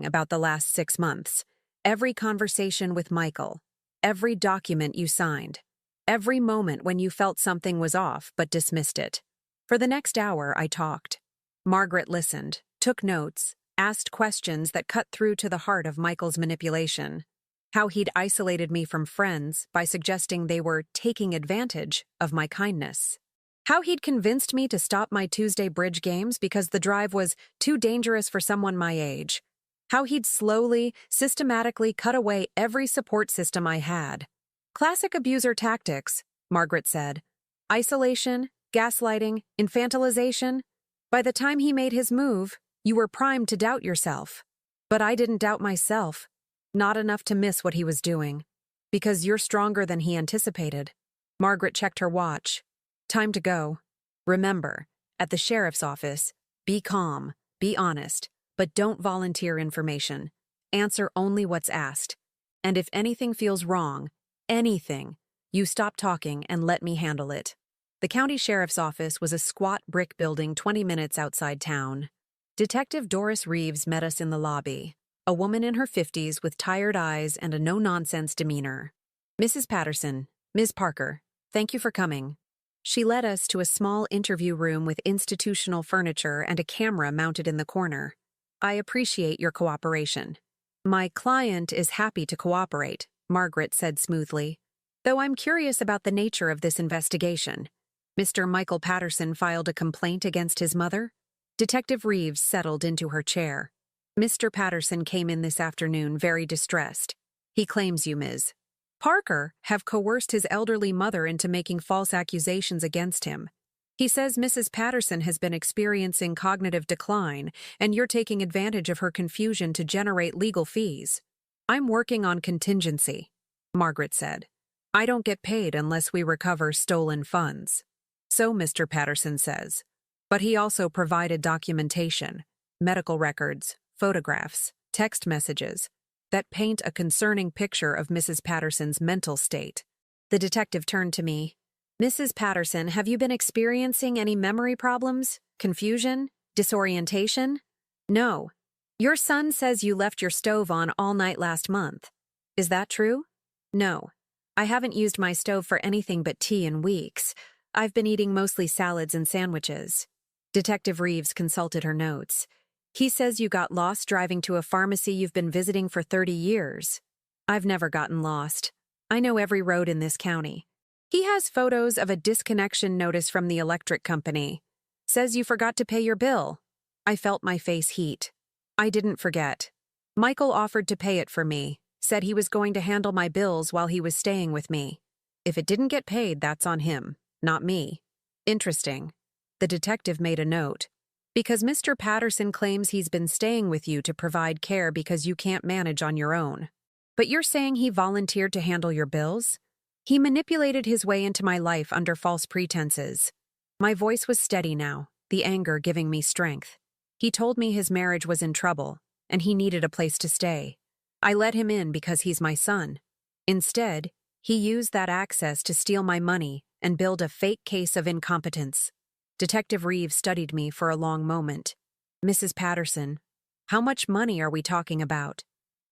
about the last 6 months, every conversation with Michael, every document you signed, every moment when you felt something was off but dismissed it. For the next hour, I talked. Margaret listened, took notes, asked questions that cut through to the heart of Michael's manipulation. How he'd isolated me from friends by suggesting they were taking advantage of my kindness. How he'd convinced me to stop my Tuesday bridge games because the drive was too dangerous for someone my age. How he'd slowly, systematically cut away every support system I had. Classic abuser tactics, Margaret said. Isolation, gaslighting, infantilization. By the time he made his move, you were primed to doubt yourself. But I didn't doubt myself. Not enough to miss what he was doing. Because you're stronger than he anticipated. Margaret checked her watch. Time to go. Remember, at the sheriff's office, be calm, be honest, but don't volunteer information. Answer only what's asked. And if anything feels wrong, anything, you stop talking and let me handle it. The county sheriff's office was a squat brick building 20 minutes outside town. Detective Doris Reeves met us in the lobby, a woman in her 50s with tired eyes and a no-nonsense demeanor. Mrs. Patterson, Ms. Parker, thank you for coming. She led us to a small interview room with institutional furniture and a camera mounted in the corner. I appreciate your cooperation. My client is happy to cooperate, Margaret said smoothly. Though I'm curious about the nature of this investigation. Mr. Michael Patterson filed a complaint against his mother? Detective Reeves settled into her chair. Mr. Patterson came in this afternoon very distressed. He claims you, Ms. Parker, have coerced his elderly mother into making false accusations against him. He says Mrs. Patterson has been experiencing cognitive decline, and you're taking advantage of her confusion to generate legal fees. I'm working on contingency, Margaret said. I don't get paid unless we recover stolen funds. So Mr. Patterson says. But he also provided documentation, medical records, photographs, text messages, that paint a concerning picture of Mrs. Patterson's mental state. The detective turned to me. Mrs. Patterson, have you been experiencing any memory problems, confusion, disorientation? No. Your son says you left your stove on all night last month. Is that true? No. I haven't used my stove for anything but tea in weeks. I've been eating mostly salads and sandwiches. Detective Reeves consulted her notes. He says you got lost driving to a pharmacy you've been visiting for 30 years. I've never gotten lost. I know every road in this county. He has photos of a disconnection notice from the electric company. Says you forgot to pay your bill. I felt my face heat. I didn't forget. Michael offered to pay it for me, said he was going to handle my bills while he was staying with me. If it didn't get paid, that's on him, not me. Interesting. The detective made a note. Because Mr. Patterson claims he's been staying with you to provide care because you can't manage on your own. But you're saying he volunteered to handle your bills? He manipulated his way into my life under false pretenses. My voice was steady now, the anger giving me strength. He told me his marriage was in trouble, and he needed a place to stay. I let him in because he's my son. Instead, he used that access to steal my money and build a fake case of incompetence. Detective Reeves studied me for a long moment. Mrs. Patterson, how much money are we talking about?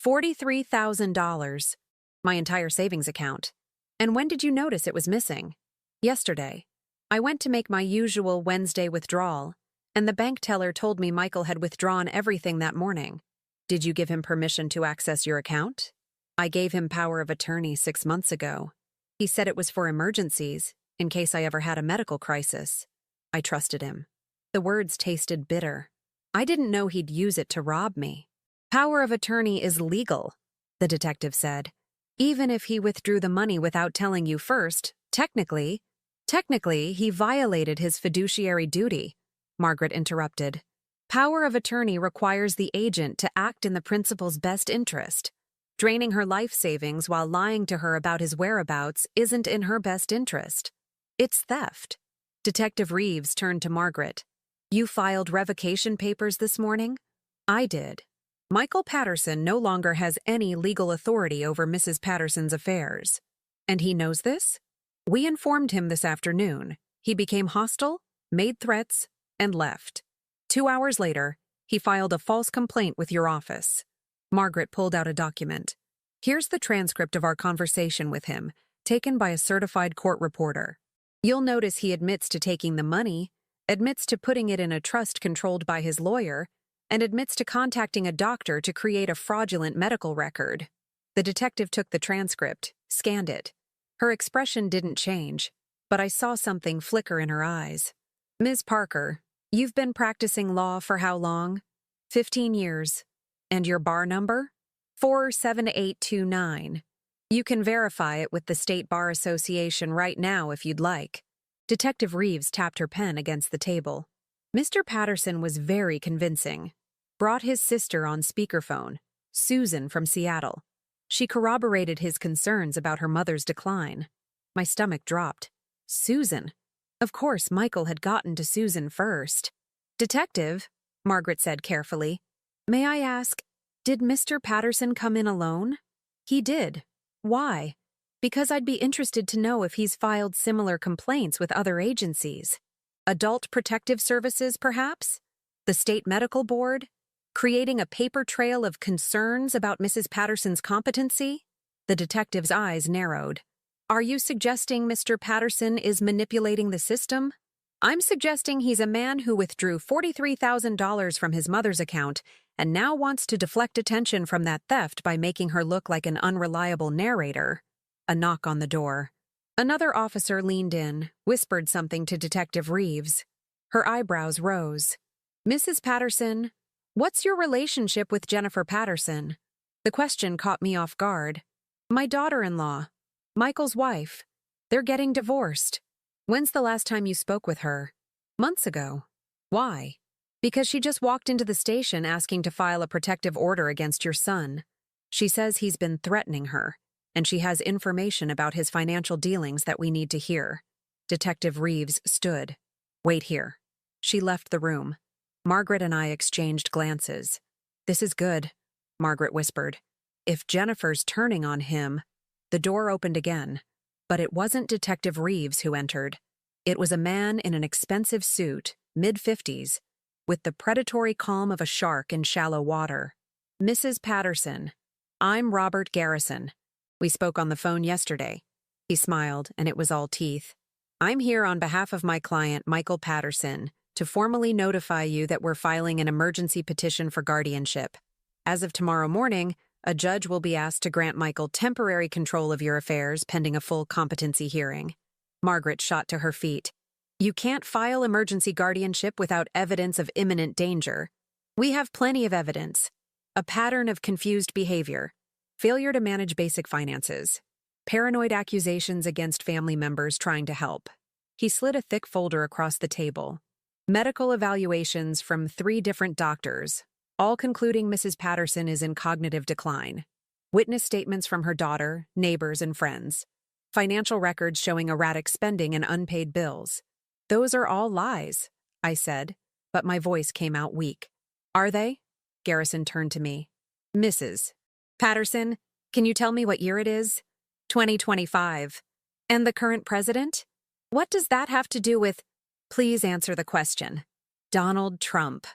$43,000. My entire savings account. And when did you notice it was missing? Yesterday. I went to make my usual Wednesday withdrawal, and the bank teller told me Michael had withdrawn everything that morning. Did you give him permission to access your account? I gave him power of attorney 6 months ago. He said it was for emergencies, in case I ever had a medical crisis. I trusted him. The words tasted bitter. I didn't know he'd use it to rob me. Power of attorney is legal, the detective said. Even if he withdrew the money without telling you first, technically, he violated his fiduciary duty, Margaret interrupted. Power of attorney requires the agent to act in the principal's best interest. Draining her life savings while lying to her about his whereabouts isn't in her best interest. It's theft. Detective Reeves turned to Margaret. You filed revocation papers this morning? I did. Michael Patterson no longer has any legal authority over Mrs. Patterson's affairs. And he knows this? We informed him this afternoon. He became hostile, made threats, and left. 2 hours later, he filed a false complaint with your office. Margaret pulled out a document. Here's the transcript of our conversation with him, taken by a certified court reporter. You'll notice he admits to taking the money, admits to putting it in a trust controlled by his lawyer, and admits to contacting a doctor to create a fraudulent medical record. The detective took the transcript, scanned it. Her expression didn't change, but I saw something flicker in her eyes. Ms. Parker, you've been practicing law for how long? 15 years. And your bar number? 47829. You can verify it with the State Bar Association right now if you'd like. Detective Reeves tapped her pen against the table. Mr. Patterson was very convincing. Brought his sister on speakerphone, Susan from Seattle. She corroborated his concerns about her mother's decline. My stomach dropped. Susan? Of course, Michael had gotten to Susan first. Detective, Margaret said carefully, may I ask, did Mr. Patterson come in alone? He did. Why? Because I'd be interested to know if he's filed similar complaints with other agencies. Adult Protective Services, perhaps? The State Medical Board? Creating a paper trail of concerns about Mrs. Patterson's competency? The detective's eyes narrowed. Are you suggesting Mr. Patterson is manipulating the system? I'm suggesting he's a man who withdrew $43,000 from his mother's account and now wants to deflect attention from that theft by making her look like an unreliable narrator. A knock on the door. Another officer leaned in, whispered something to Detective Reeves. Her eyebrows rose. Mrs. Patterson, What's your relationship with Jennifer Patterson? The question caught me off guard. My daughter-in-law. Michael's wife. They're getting divorced. When's the last time you spoke with her? Months ago. Why? Because she just walked into the station asking to file a protective order against your son. She says he's been threatening her, and she has information about his financial dealings that we need to hear. Detective Reeves stood. Wait here. She left the room. Margaret and I exchanged glances. This is good, Margaret whispered. If Jennifer's turning on him. The door opened again, but it wasn't Detective Reeves who entered. It was a man in an expensive suit, mid-50s, with the predatory calm of a shark in shallow water. Mrs. Patterson, I'm Robert Garrison. We spoke on the phone yesterday. He smiled, and it was all teeth. I'm here on behalf of my client, Michael Patterson, to formally notify you that we're filing an emergency petition for guardianship. As of tomorrow morning, a judge will be asked to grant Michael temporary control of your affairs pending a full competency hearing. Margaret shot to her feet. You can't file emergency guardianship without evidence of imminent danger. We have plenty of evidence. A pattern of confused behavior, failure to manage basic finances, paranoid accusations against family members trying to help. He slid a thick folder across the table. Medical evaluations from 3 different doctors, all concluding Mrs. Patterson is in cognitive decline. Witness statements from her daughter, neighbors, and friends. Financial records showing erratic spending and unpaid bills. Those are all lies, I said, but my voice came out weak. Are they? Garrison turned to me. Mrs. Patterson, can you tell me what year it is? 2025. And the current president? What does that have to do with? Please answer the question. Donald Trump.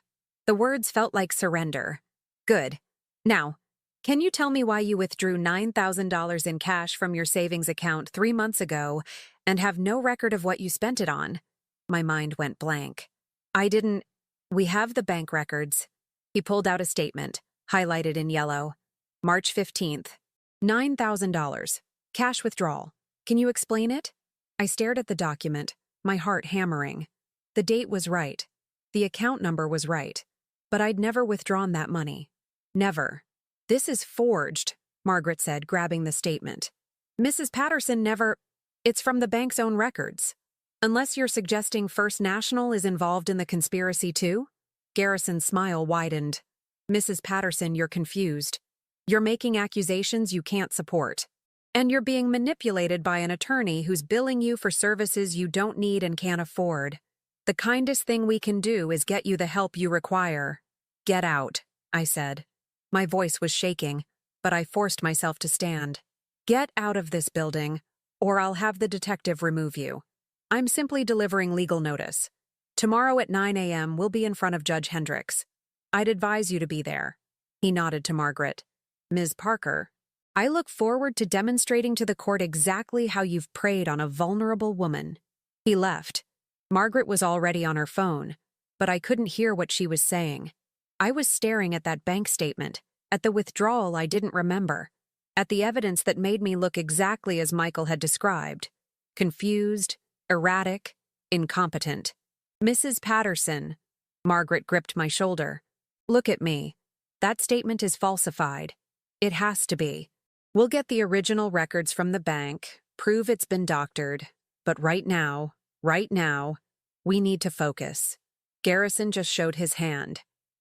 The words felt like surrender. Good. Now, can you tell me why you withdrew $9,000 in cash from your savings account 3 months ago and have no record of what you spent it on? My mind went blank. I didn't. We have the bank records. He pulled out a statement, highlighted in yellow. March 15th. $9,000. Cash withdrawal. Can you explain it? I stared at the document, my heart hammering. The date was right. The account number was right. But I'd never withdrawn that money. Never. This is forged, Margaret said, grabbing the statement. Mrs. Patterson never. It's from the bank's own records. Unless you're suggesting First National is involved in the conspiracy too? Garrison's smile widened. Mrs. Patterson, you're confused. You're making accusations you can't support. And you're being manipulated by an attorney who's billing you for services you don't need and can't afford. The kindest thing we can do is get you the help you require. Get out, I said. My voice was shaking, but I forced myself to stand. Get out of this building, or I'll have the detective remove you. I'm simply delivering legal notice. Tomorrow at 9 a.m. we'll be in front of Judge Hendricks. I'd advise you to be there. He nodded to Margaret. Ms. Parker, I look forward to demonstrating to the court exactly how you've preyed on a vulnerable woman. He left. Margaret was already on her phone, but I couldn't hear what she was saying. I was staring at that bank statement, at the withdrawal I didn't remember, at the evidence that made me look exactly as Michael had described. Confused, erratic, incompetent. Mrs. Patterson. Margaret gripped my shoulder. Look at me. That statement is falsified. It has to be. We'll get the original records from the bank, prove it's been doctored, but right now, we need to focus. Garrison just showed his hand.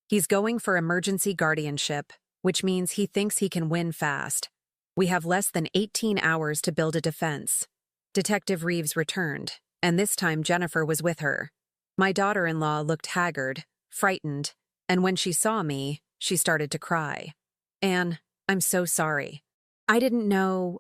He's going for emergency guardianship, which means he thinks he can win fast. We have less than 18 hours to build a defense. Detective Reeves returned, and this time Jennifer was with her. My daughter-in-law looked haggard, frightened, and when she saw me, she started to cry. Anne, I'm so sorry. I didn't know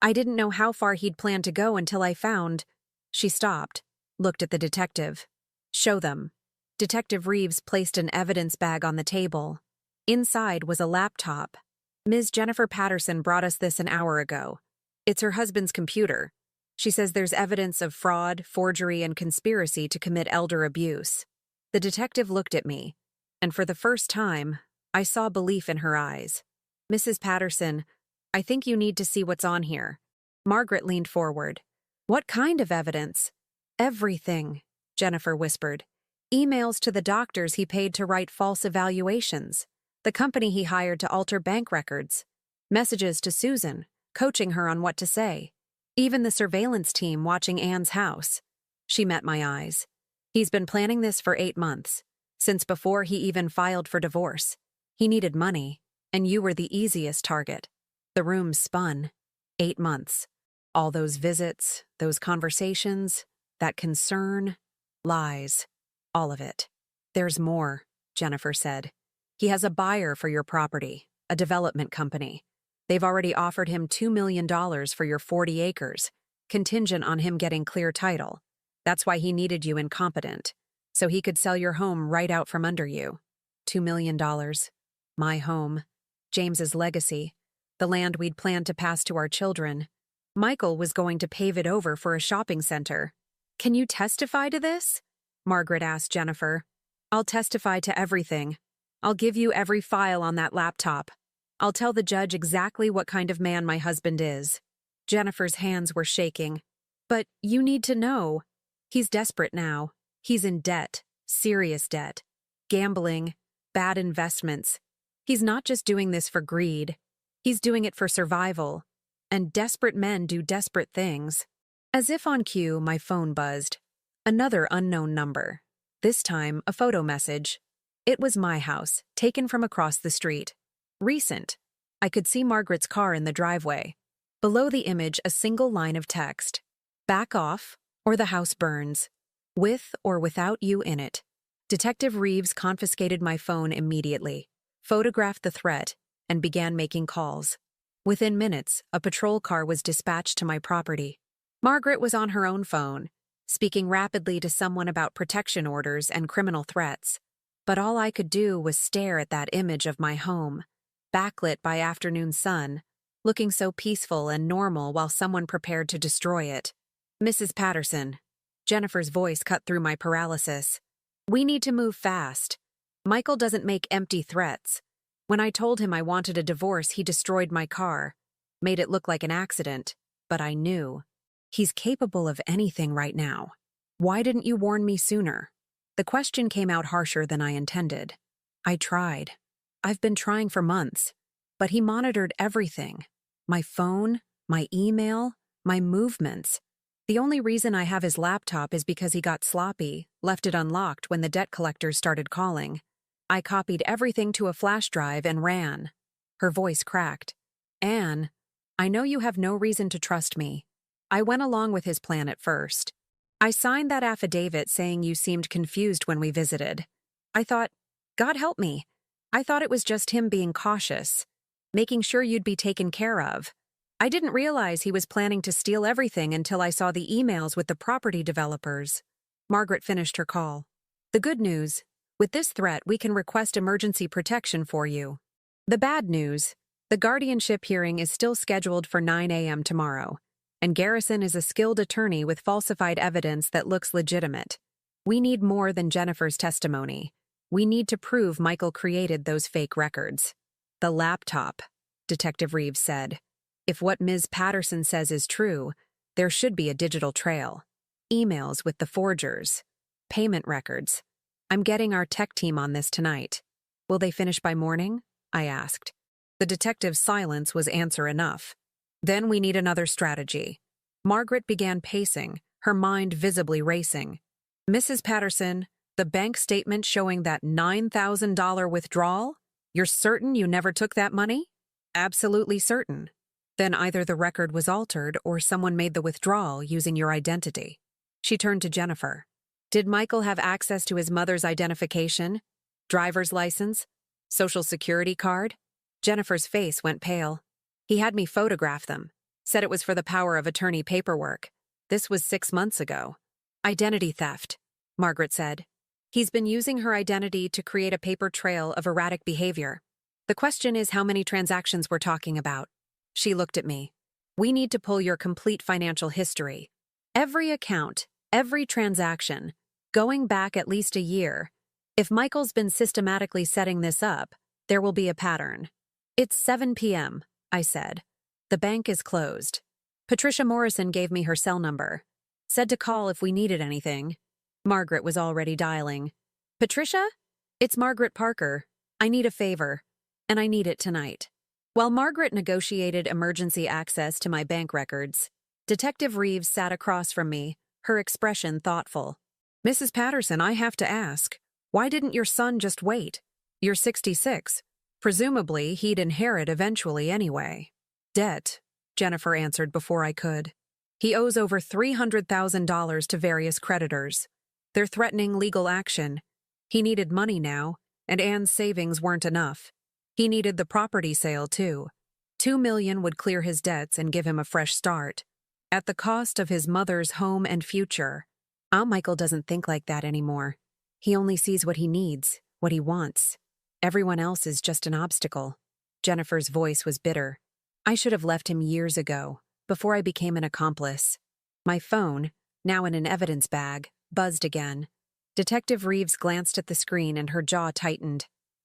how far he'd planned to go until I found. She stopped, looked at the detective. Show them. Detective Reeves placed an evidence bag on the table. Inside was a laptop. Ms. Jennifer Patterson brought us this an hour ago. It's her husband's computer. She says there's evidence of fraud, forgery, and conspiracy to commit elder abuse. The detective looked at me, and for the first time, I saw belief in her eyes. Mrs. Patterson, I think you need to see what's on here. Margaret leaned forward. What kind of evidence? Everything, Jennifer whispered. Emails to the doctors he paid to write false evaluations, the company he hired to alter bank records, messages to Susan, coaching her on what to say, even the surveillance team watching Anne's house. She met my eyes. He's been planning this for 8 months, since before he even filed for divorce. He needed money, and you were the easiest target. The room spun. 8 months. All those visits, those conversations, that concern, lies, all of it. There's more, Jennifer said. He has a buyer for your property, a development company. They've already offered him $2 million for your 40 acres, contingent on him getting clear title. That's why he needed you incompetent, so he could sell your home right out from under you. $2 million. My home. James's legacy. The land we'd planned to pass to our children. Michael was going to pave it over for a shopping center. Can you testify to this? Margaret asked Jennifer. I'll testify to everything. I'll give you every file on that laptop. I'll tell the judge exactly what kind of man my husband is. Jennifer's hands were shaking. But you need to know. He's desperate now. He's in debt, serious debt. Gambling, bad investments. He's not just doing this for greed. He's doing it for survival. And desperate men do desperate things. As if on cue, my phone buzzed. Another unknown number. This time, a photo message. It was my house, taken from across the street. Recent. I could see Margaret's car in the driveway. Below the image, a single line of text. Back off, or the house burns. With or without you in it. Detective Reeves confiscated my phone immediately, photographed the threat, and began making calls. Within minutes, a patrol car was dispatched to my property. Margaret was on her own phone, speaking rapidly to someone about protection orders and criminal threats. But all I could do was stare at that image of my home, backlit by afternoon sun, looking so peaceful and normal while someone prepared to destroy it. Mrs. Patterson. Jennifer's voice cut through my paralysis. We need to move fast. Michael doesn't make empty threats. When I told him I wanted a divorce, he destroyed my car, made it look like an accident, but I knew. He's capable of anything right now. Why didn't you warn me sooner? The question came out harsher than I intended. I tried. I've been trying for months, but he monitored everything. My phone, my email, my movements. The only reason I have his laptop is because he got sloppy, left it unlocked when the debt collectors started calling. I copied everything to a flash drive and ran. Her voice cracked. Anne, I know you have no reason to trust me. I went along with his plan at first. I signed that affidavit saying you seemed confused when we visited. I thought, God help me. I thought it was just him being cautious, making sure you'd be taken care of. I didn't realize he was planning to steal everything until I saw the emails with the property developers. Margaret finished her call. The good news, with this threat, we can request emergency protection for you. The bad news, the guardianship hearing is still scheduled for 9 a.m. tomorrow, and Garrison is a skilled attorney with falsified evidence that looks legitimate. We need more than Jennifer's testimony. We need to prove Michael created those fake records. The laptop, Detective Reeves said. If what Ms. Patterson says is true, there should be a digital trail. Emails with the forgers. Payment records. I'm getting our tech team on this tonight. Will they finish by morning? I asked. The detective's silence was answer enough. Then we need another strategy. Margaret began pacing, her mind visibly racing. Mrs. Patterson, the bank statement showing that $9,000 withdrawal? You're certain you never took that money? Absolutely certain. Then either the record was altered or someone made the withdrawal using your identity. She turned to Jennifer. Did Michael have access to his mother's identification, driver's license, social security card? Jennifer's face went pale. He had me photograph them, said it was for the power of attorney paperwork. This was 6 months ago. Identity theft, Margaret said. He's been using her identity to create a paper trail of erratic behavior. The question is how many transactions we're talking about. She looked at me. We need to pull your complete financial history. Every account, every transaction, going back at least a year. If Michael's been systematically setting this up, there will be a pattern. It's 7 p.m., I said. The bank is closed. Patricia Morrison gave me her cell number. Said to call if we needed anything. Margaret was already dialing. Patricia? It's Margaret Parker. I need a favor, and I need it tonight. While Margaret negotiated emergency access to my bank records, Detective Reeves sat across from me, her expression thoughtful. Mrs. Patterson, I have to ask, why didn't your son just wait? You're 66. Presumably, he'd inherit eventually anyway. Debt, Jennifer answered before I could. He owes over $300,000 to various creditors. They're threatening legal action. He needed money now, and Anne's savings weren't enough. He needed the property sale, too. $2 million would clear his debts and give him a fresh start, at the cost of his mother's home and future. Michael doesn't think like that anymore. He only sees what he needs, what he wants. Everyone else is just an obstacle. Jennifer's voice was bitter. I should have left him years ago, before I became an accomplice. My phone, now in an evidence bag, buzzed again. Detective Reeves glanced at the screen and her jaw tightened.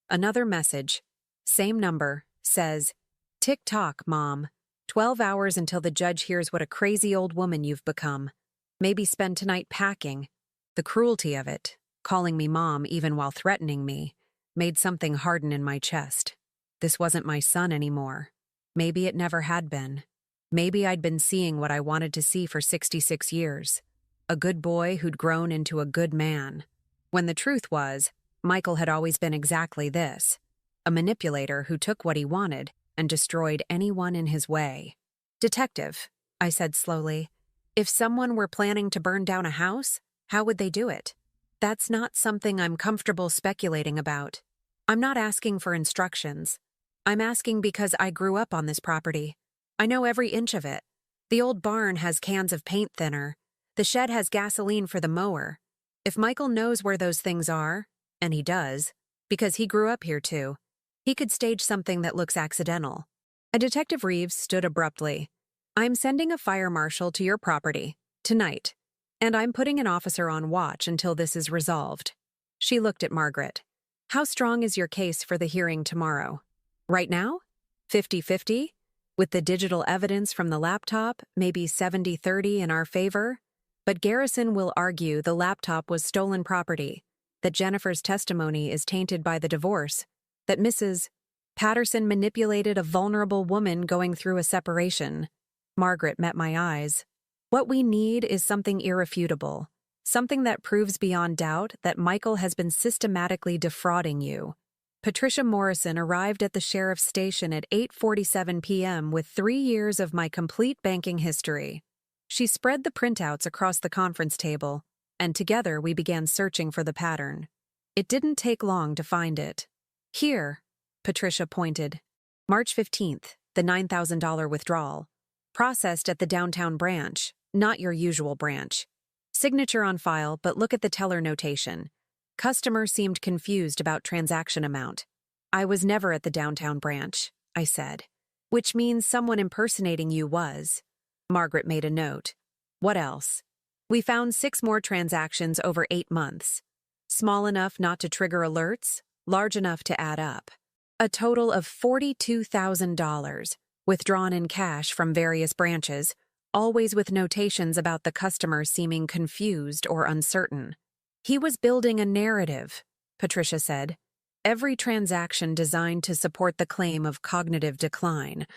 Another message. Same number, says, "Tick-tock, Mom. 12 hours until the judge hears what a crazy old woman you've become. Maybe spend tonight packing." The cruelty of it, calling me Mom even while threatening me, made something harden in my chest. This wasn't my son anymore. Maybe it never had been. Maybe I'd been seeing what I wanted to see for 66 years. A good boy who'd grown into a good man. When the truth was, Michael had always been exactly this. A manipulator who took what he wanted and destroyed anyone in his way. "Detective," I said slowly, "if someone were planning to burn down a house, how would they do it? That's not something I'm comfortable speculating about. I'm not asking for instructions. I'm asking because I grew up on this property. I know every inch of it. The old barn has cans of paint thinner. The shed has gasoline for the mower. If Michael knows where those things are, and he does, because he grew up here too, he could stage something that looks accidental." A Detective Reeves stood abruptly. "I'm sending a fire marshal to your property, tonight, and I'm putting an officer on watch until this is resolved." She looked at Margaret. "How strong is your case for the hearing tomorrow? Right now? 50-50? With the digital evidence from the laptop, maybe 70-30 in our favor? But Garrison will argue the laptop was stolen property, that Jennifer's testimony is tainted by the divorce, that Mrs. Patterson manipulated a vulnerable woman going through a separation." Margaret met my eyes. "What we need is something irrefutable, something that proves beyond doubt that Michael has been systematically defrauding you." Patricia Morrison arrived at the sheriff's station at 8:47 p.m. with 3 years of my complete banking history. She spread the printouts across the conference table, and together we began searching for the pattern. It didn't take long to find it. "Here," Patricia pointed. "March 15th, the $9,000 withdrawal. Processed at the downtown branch, not your usual branch. Signature on file, but look at the teller notation. Customer seemed confused about transaction amount." "I was never at the downtown branch," I said. "Which means someone impersonating you was." Margaret made a note. "What else?" "We found 6 more transactions over 8 months. Small enough not to trigger alerts, large enough to add up. A total of $42,000, withdrawn in cash from various branches, always with notations about the customer seeming confused or uncertain." "He was building a narrative," Patricia said. "Every transaction designed to support the claim of cognitive decline.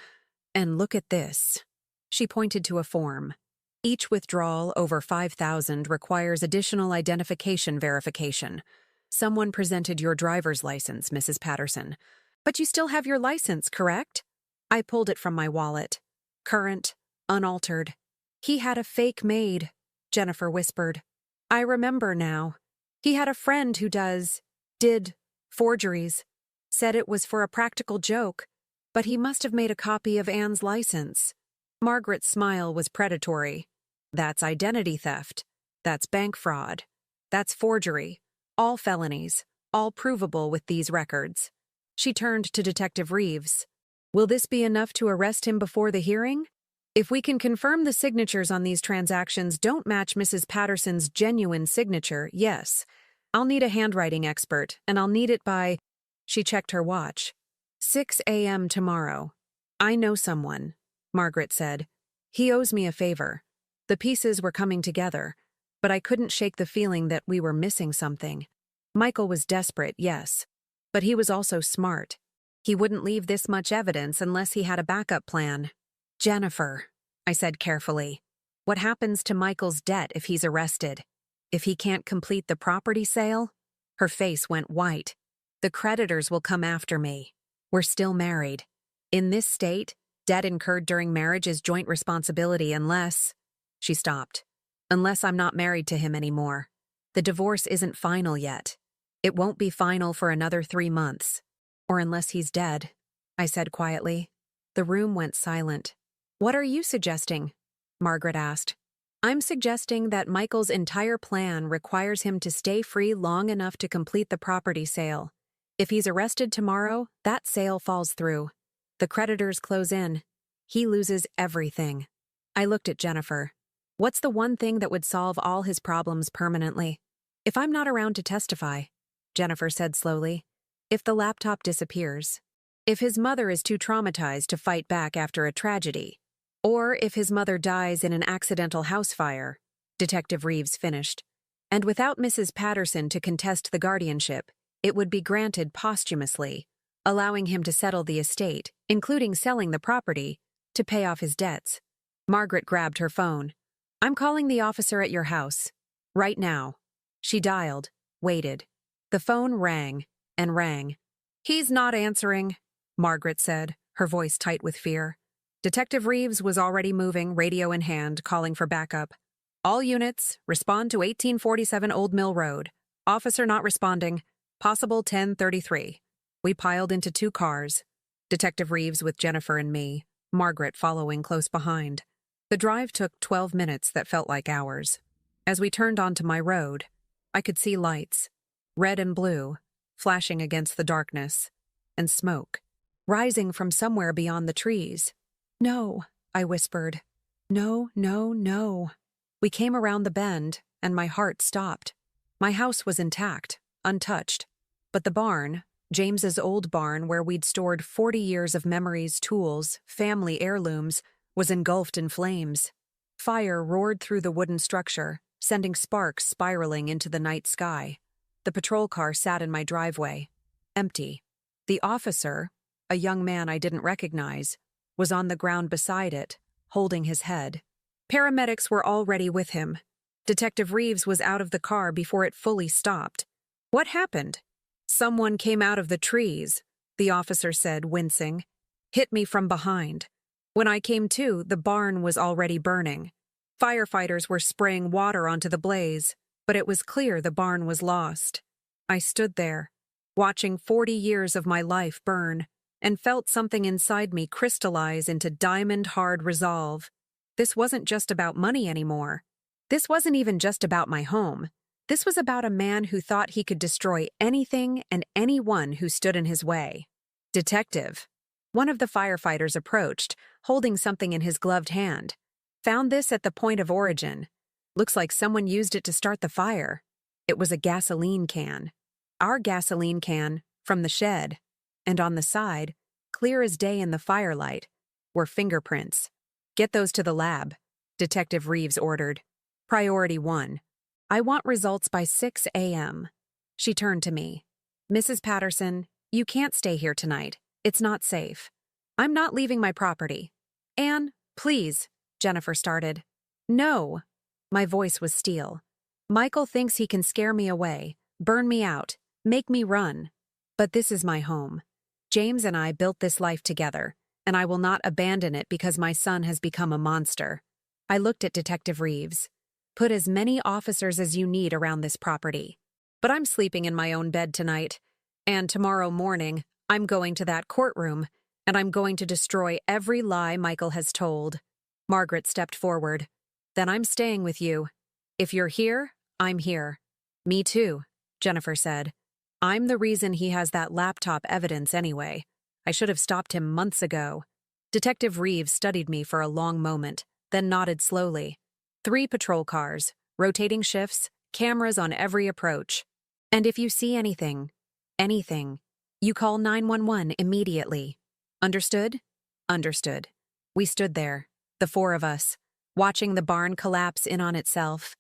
And look at this." She pointed to a form. "Each withdrawal over $5,000 requires additional identification verification. Someone presented your driver's license, Mrs. Patterson. But you still have your license, correct?" I pulled it from my wallet. "Current, unaltered." "He had a fake made," Jennifer whispered. "I remember now. He had a friend who did forgeries. Said it was for a practical joke, but he must have made a copy of Anne's license." Margaret's smile was predatory. "That's identity theft. That's bank fraud. That's forgery. All felonies, all provable with these records." She turned to Detective Reeves. "Will this be enough to arrest him before the hearing? If we can confirm the signatures on these transactions don't match Mrs. Patterson's genuine signature, yes. I'll need a handwriting expert, and I'll need it by—" She checked her watch. 6 a.m. tomorrow. "I know someone," Margaret said. "He owes me a favor." The pieces were coming together, but I couldn't shake the feeling that we were missing something. Michael was desperate, yes. But he was also smart. He wouldn't leave this much evidence unless he had a backup plan. Jennifer, I said carefully, what happens to Michael's debt if he's arrested? If he can't complete the property sale? Her face went white. The creditors will come after me. We're still married. In this state, debt incurred during marriage is joint responsibility unless… She stopped. Unless I'm not married to him anymore. The divorce isn't final yet. It won't be final for another 3 months. Or unless he's dead, I said quietly. The room went silent. What are you suggesting? Margaret asked. I'm suggesting that Michael's entire plan requires him to stay free long enough to complete the property sale. If he's arrested tomorrow, that sale falls through. The creditors close in. He loses everything. I looked at Jennifer. What's the one thing that would solve all his problems permanently? If I'm not around to testify, Jennifer said slowly. If the laptop disappears. If his mother is too traumatized to fight back after a tragedy. Or if his mother dies in an accidental house fire, Detective Reeves finished. And without Mrs. Patterson to contest the guardianship, it would be granted posthumously, allowing him to settle the estate, including selling the property, to pay off his debts. Margaret grabbed her phone. I'm calling the officer at your house. Right now. She dialed, waited. The phone rang and rang. He's not answering, Margaret said, her voice tight with fear. Detective Reeves was already moving, radio in hand, calling for backup. All units, respond to 1847 Old Mill Road. Officer not responding. Possible 1033. We piled into 2 cars. Detective Reeves with Jennifer and me, Margaret following close behind. The drive took 12 minutes that felt like hours. As we turned onto my road, I could see lights, red and blue, flashing against the darkness, and smoke, rising from somewhere beyond the trees. No, I whispered. No, no, no. We came around the bend, and my heart stopped. My house was intact, untouched. But the barn, James's old barn where we'd stored 40 years of memories, tools, family heirlooms, was engulfed in flames. Fire roared through the wooden structure, sending sparks spiraling into the night sky. The patrol car sat in my driveway, empty. The officer, a young man I didn't recognize, was on the ground beside it, holding his head. Paramedics were already with him. Detective Reeves was out of the car before it fully stopped. What happened? Someone came out of the trees, the officer said, wincing. Hit me from behind. When I came to, the barn was already burning. Firefighters were spraying water onto the blaze, but it was clear the barn was lost. I stood there, watching 40 years of my life burn, and felt something inside me crystallize into diamond-hard resolve. This wasn't just about money anymore. This wasn't even just about my home. This was about a man who thought he could destroy anything and anyone who stood in his way. Detective. One of the firefighters approached, holding something in his gloved hand. Found this at the point of origin. Looks like someone used it to start the fire. It was a gasoline can. Our gasoline can, from the shed. And on the side, clear as day in the firelight, were fingerprints. Get those to the lab, Detective Reeves ordered. Priority 1. I want results by 6 a.m. She turned to me. Mrs. Patterson, you can't stay here tonight. It's not safe. I'm not leaving my property. Anne, please, Jennifer started. No. My voice was steel. Michael thinks he can scare me away, burn me out, make me run. But this is my home. James and I built this life together, and I will not abandon it because my son has become a monster. I looked at Detective Reeves. Put as many officers as you need around this property. But I'm sleeping in my own bed tonight, and tomorrow morning, I'm going to that courtroom, and I'm going to destroy every lie Michael has told. Margaret stepped forward. Then I'm staying with you. If you're here, I'm here. Me too, Jennifer said. I'm the reason he has that laptop evidence anyway. I should have stopped him months ago. Detective Reeves studied me for a long moment, then nodded slowly. 3 patrol cars, rotating shifts, cameras on every approach. And if you see anything, you call 911 immediately. Understood? Understood. We stood there, the 4 of us, watching the barn collapse in on itself.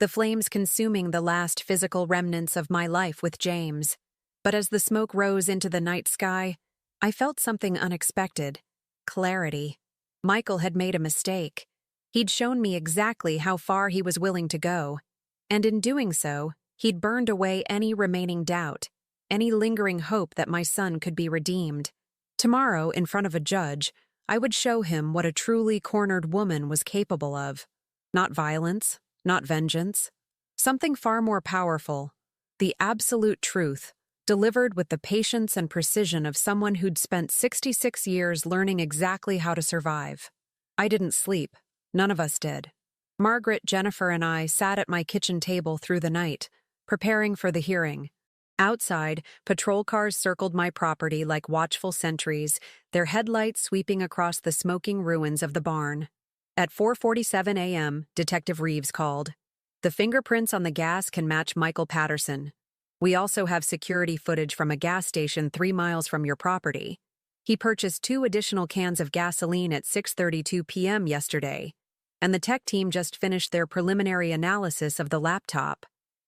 the flames consuming the last physical remnants of my life with James. But as the smoke rose into the night sky, I felt something unexpected. Clarity. Michael had made a mistake. He'd shown me exactly how far he was willing to go. And in doing so, he'd burned away any remaining doubt, any lingering hope that my son could be redeemed. Tomorrow, in front of a judge, I would show him what a truly cornered woman was capable of. Not violence, not vengeance. Something far more powerful. The absolute truth, delivered with the patience and precision of someone who'd spent 66 years learning exactly how to survive. I didn't sleep. None of us did. Margaret, Jennifer, and I sat at my kitchen table through the night, preparing for the hearing. Outside, patrol cars circled my property like watchful sentries, their headlights sweeping across the smoking ruins of the barn. At 4:47 a.m., Detective Reeves called. The fingerprints on the gas can match Michael Patterson. We also have security footage from a gas station 3 miles from your property. He purchased 2 additional cans of gasoline at 6:32 p.m. yesterday, and the tech team just finished their preliminary analysis of the laptop.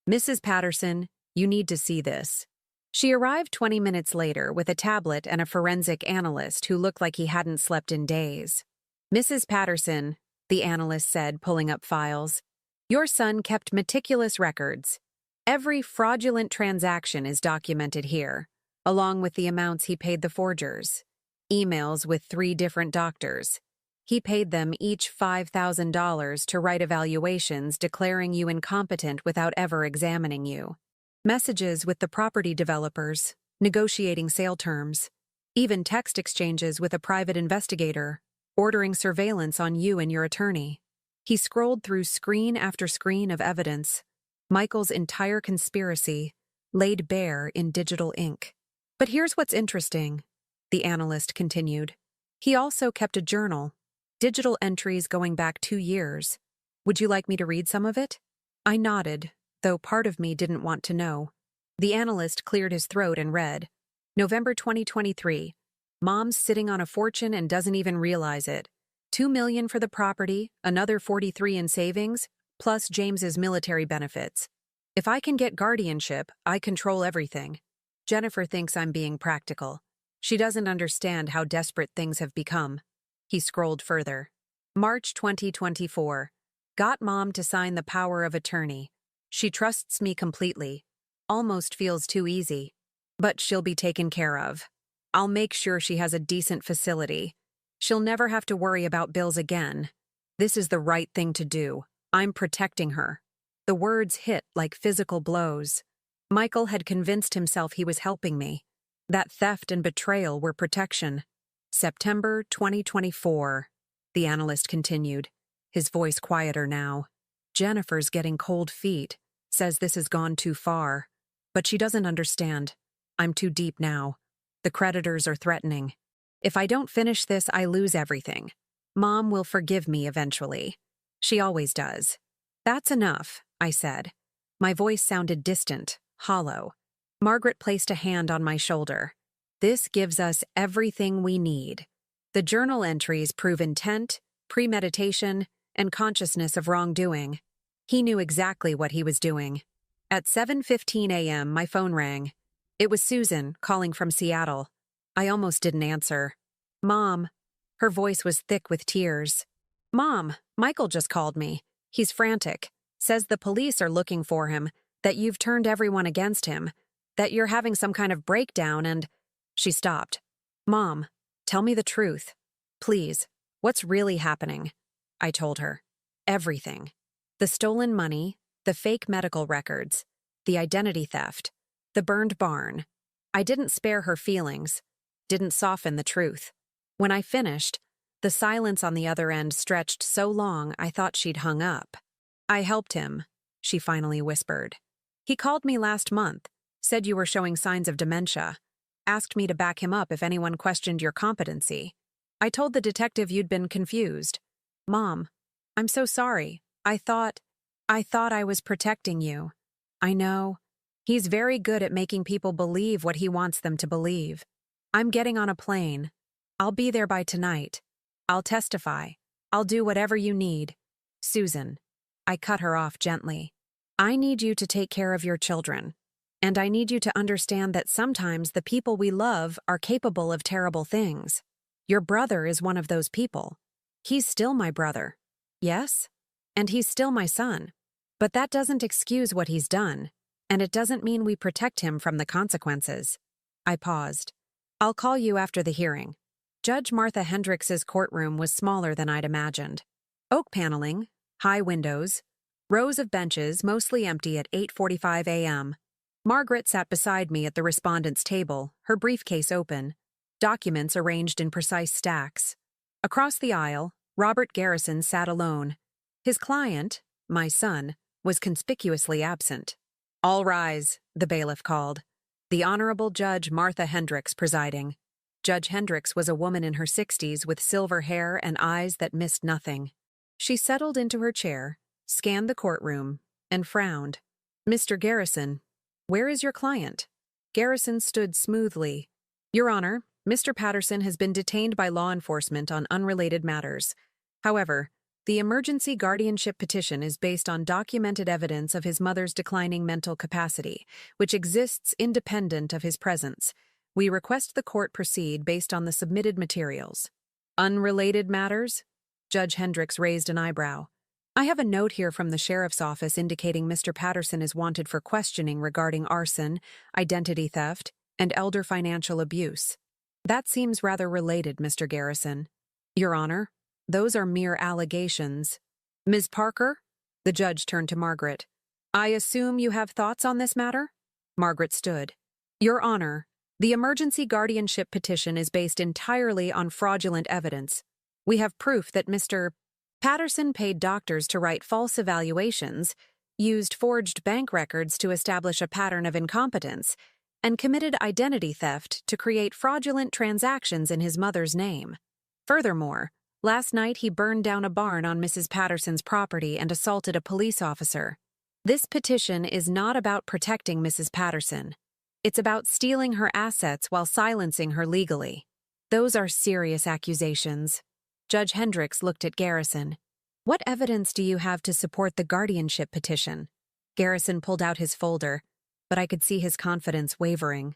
Mrs. Patterson, you need to see this. She arrived 20 minutes later with a tablet and a forensic analyst who looked like he hadn't slept in days. Mrs. Patterson, the analyst said, pulling up files, your son kept meticulous records. Every fraudulent transaction is documented here, along with the amounts he paid the forgers. Emails with 3 different doctors. He paid them each $5,000 to write evaluations declaring you incompetent without ever examining you. Messages with the property developers, negotiating sale terms. Even text exchanges with a private investigator, ordering surveillance on you and your attorney. He scrolled through screen after screen of evidence. Michael's entire conspiracy, laid bare in digital ink. But here's what's interesting, the analyst continued. He also kept a journal, digital entries going back 2 years. Would you like me to read some of it? I nodded, though part of me didn't want to know. The analyst cleared his throat and read, November 2023. Mom's sitting on a fortune and doesn't even realize it. $2 million for the property, another $43 in savings, plus James's military benefits. If I can get guardianship, I control everything. Jennifer thinks I'm being practical. She doesn't understand how desperate things have become. He scrolled further. March 2024. Got Mom to sign the power of attorney. She trusts me completely. Almost feels too easy. But she'll be taken care of. I'll make sure she has a decent facility. She'll never have to worry about bills again. This is the right thing to do. I'm protecting her. The words hit like physical blows. Michael had convinced himself he was helping me. That theft and betrayal were protection. September 2024, the analyst continued, his voice quieter now. Jennifer's getting cold feet, says this has gone too far. But she doesn't understand. I'm too deep now. The creditors are threatening. If I don't finish this, I lose everything. Mom will forgive me eventually. She always does. That's enough, I said. My voice sounded distant, hollow. Margaret placed a hand on my shoulder. This gives us everything we need. The journal entries prove intent, premeditation, and consciousness of wrongdoing. He knew exactly what he was doing. At 7:15 a.m., my phone rang. It was Susan, calling from Seattle. I almost didn't answer. Mom. Her voice was thick with tears. Mom, Michael just called me. He's frantic. Says the police are looking for him, that you've turned everyone against him, that you're having some kind of breakdown and... She stopped. Mom, tell me the truth. Please, what's really happening? I told her. Everything. The stolen money, the fake medical records, the identity theft, the burned barn. I didn't spare her feelings, didn't soften the truth. When I finished, the silence on the other end stretched so long I thought she'd hung up. I helped him, she finally whispered. He called me last month, said you were showing signs of dementia, asked me to back him up if anyone questioned your competency. I told the detective you'd been confused. Mom, I'm so sorry. I thought I was protecting you. I know. He's very good at making people believe what he wants them to believe. I'm getting on a plane. I'll be there by tonight. I'll testify. I'll do whatever you need. Susan. I cut her off gently. I need you to take care of your children. And I need you to understand that sometimes the people we love are capable of terrible things. Your brother is one of those people. He's still my brother. Yes? And he's still my son. But that doesn't excuse what he's done, and it doesn't mean we protect him from the consequences. I paused. I'll call you after the hearing. Judge Martha Hendricks's courtroom was smaller than I'd imagined. Oak paneling, high windows, rows of benches mostly empty at 8:45 a.m. Margaret sat beside me at the respondent's table, her briefcase open, documents arranged in precise stacks. Across the aisle, Robert Garrison sat alone. His client, my son, was conspicuously absent. All rise, the bailiff called. The Honorable Judge Martha Hendricks presiding. Judge Hendricks was a woman in her 60s with silver hair and eyes that missed nothing. She settled into her chair, scanned the courtroom, and frowned. Mr. Garrison, where is your client? Garrison stood smoothly. Your Honor, Mr. Patterson has been detained by law enforcement on unrelated matters. However, the emergency guardianship petition is based on documented evidence of his mother's declining mental capacity, which exists independent of his presence. We request the court proceed based on the submitted materials. Unrelated matters? Judge Hendricks raised an eyebrow. I have a note here from the sheriff's office indicating Mr. Patterson is wanted for questioning regarding arson, identity theft, and elder financial abuse. That seems rather related, Mr. Garrison. Your Honor, those are mere allegations. Ms. Parker? The judge turned to Margaret. I assume you have thoughts on this matter? Margaret stood. Your Honor, the emergency guardianship petition is based entirely on fraudulent evidence. We have proof that Mr. Patterson paid doctors to write false evaluations, used forged bank records to establish a pattern of incompetence, and committed identity theft to create fraudulent transactions in his mother's name. Furthermore, last night he burned down a barn on Mrs. Patterson's property and assaulted a police officer. This petition is not about protecting Mrs. Patterson. It's about stealing her assets while silencing her legally. Those are serious accusations. Judge Hendricks looked at Garrison. What evidence do you have to support the guardianship petition? Garrison pulled out his folder, but I could see his confidence wavering.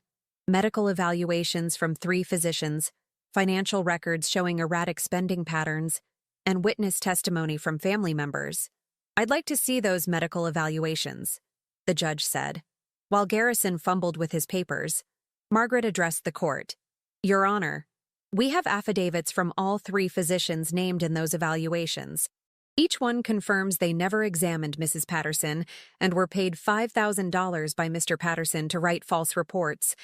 Medical evaluations from 3 physicians, financial records showing erratic spending patterns, and witness testimony from family members. I'd like to see those medical evaluations, the judge said. While Garrison fumbled with his papers, Margaret addressed the court. Your Honor, we have affidavits from all 3 physicians named in those evaluations. Each one confirms they never examined Mrs. Patterson and were paid $5,000 by Mr. Patterson to write false reports.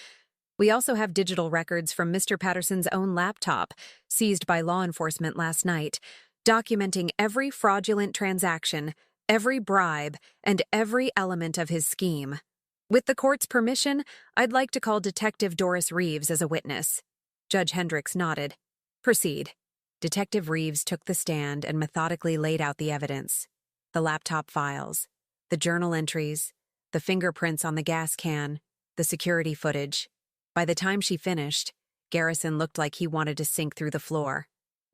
We also have digital records from Mr. Patterson's own laptop, seized by law enforcement last night, documenting every fraudulent transaction, every bribe, and every element of his scheme. With the court's permission, I'd like to call Detective Doris Reeves as a witness. Judge Hendricks nodded. Proceed. Detective Reeves took the stand and methodically laid out the evidence. The laptop files, the journal entries, the fingerprints on the gas can, the security footage. By the time she finished, Garrison looked like he wanted to sink through the floor.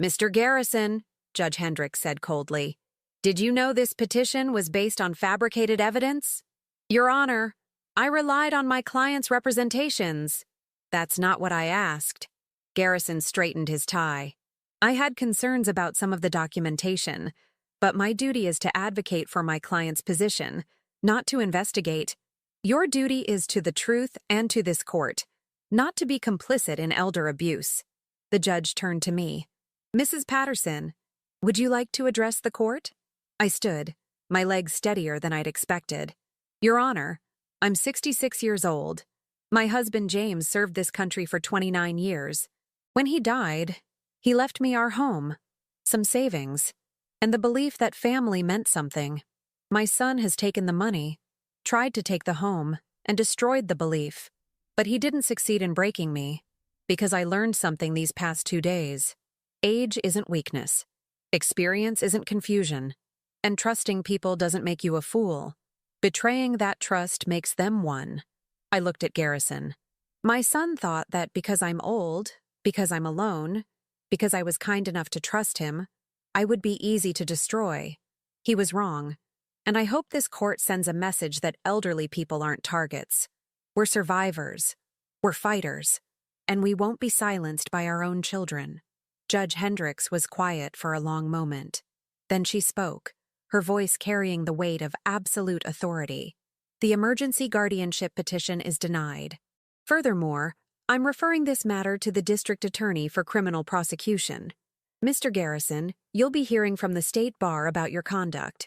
Mr. Garrison, Judge Hendricks said coldly, did you know this petition was based on fabricated evidence? Your Honor, I relied on my client's representations. That's not what I asked. Garrison straightened his tie. I had concerns about some of the documentation, but my duty is to advocate for my client's position, not to investigate. Your duty is to the truth and to this court, not to be complicit in elder abuse. The judge turned to me. Mrs. Patterson, would you like to address the court? I stood, my legs steadier than I'd expected. Your Honor, I'm 66 years old. My husband James served this country for 29 years. When he died, he left me our home, some savings, and the belief that family meant something. My son has taken the money, tried to take the home, and destroyed the belief. But he didn't succeed in breaking me, because I learned something these past 2 days. Age isn't weakness. Experience isn't confusion. And trusting people doesn't make you a fool. Betraying that trust makes them one. I looked at Garrison. My son thought that because I'm old, because I'm alone, because I was kind enough to trust him, I would be easy to destroy. He was wrong. And I hope this court sends a message that elderly people aren't targets. We're survivors. We're fighters. And we won't be silenced by our own children. Judge Hendricks was quiet for a long moment. Then she spoke, her voice carrying the weight of absolute authority. The emergency guardianship petition is denied. Furthermore, I'm referring this matter to the district attorney for criminal prosecution. Mr. Garrison, you'll be hearing from the state bar about your conduct.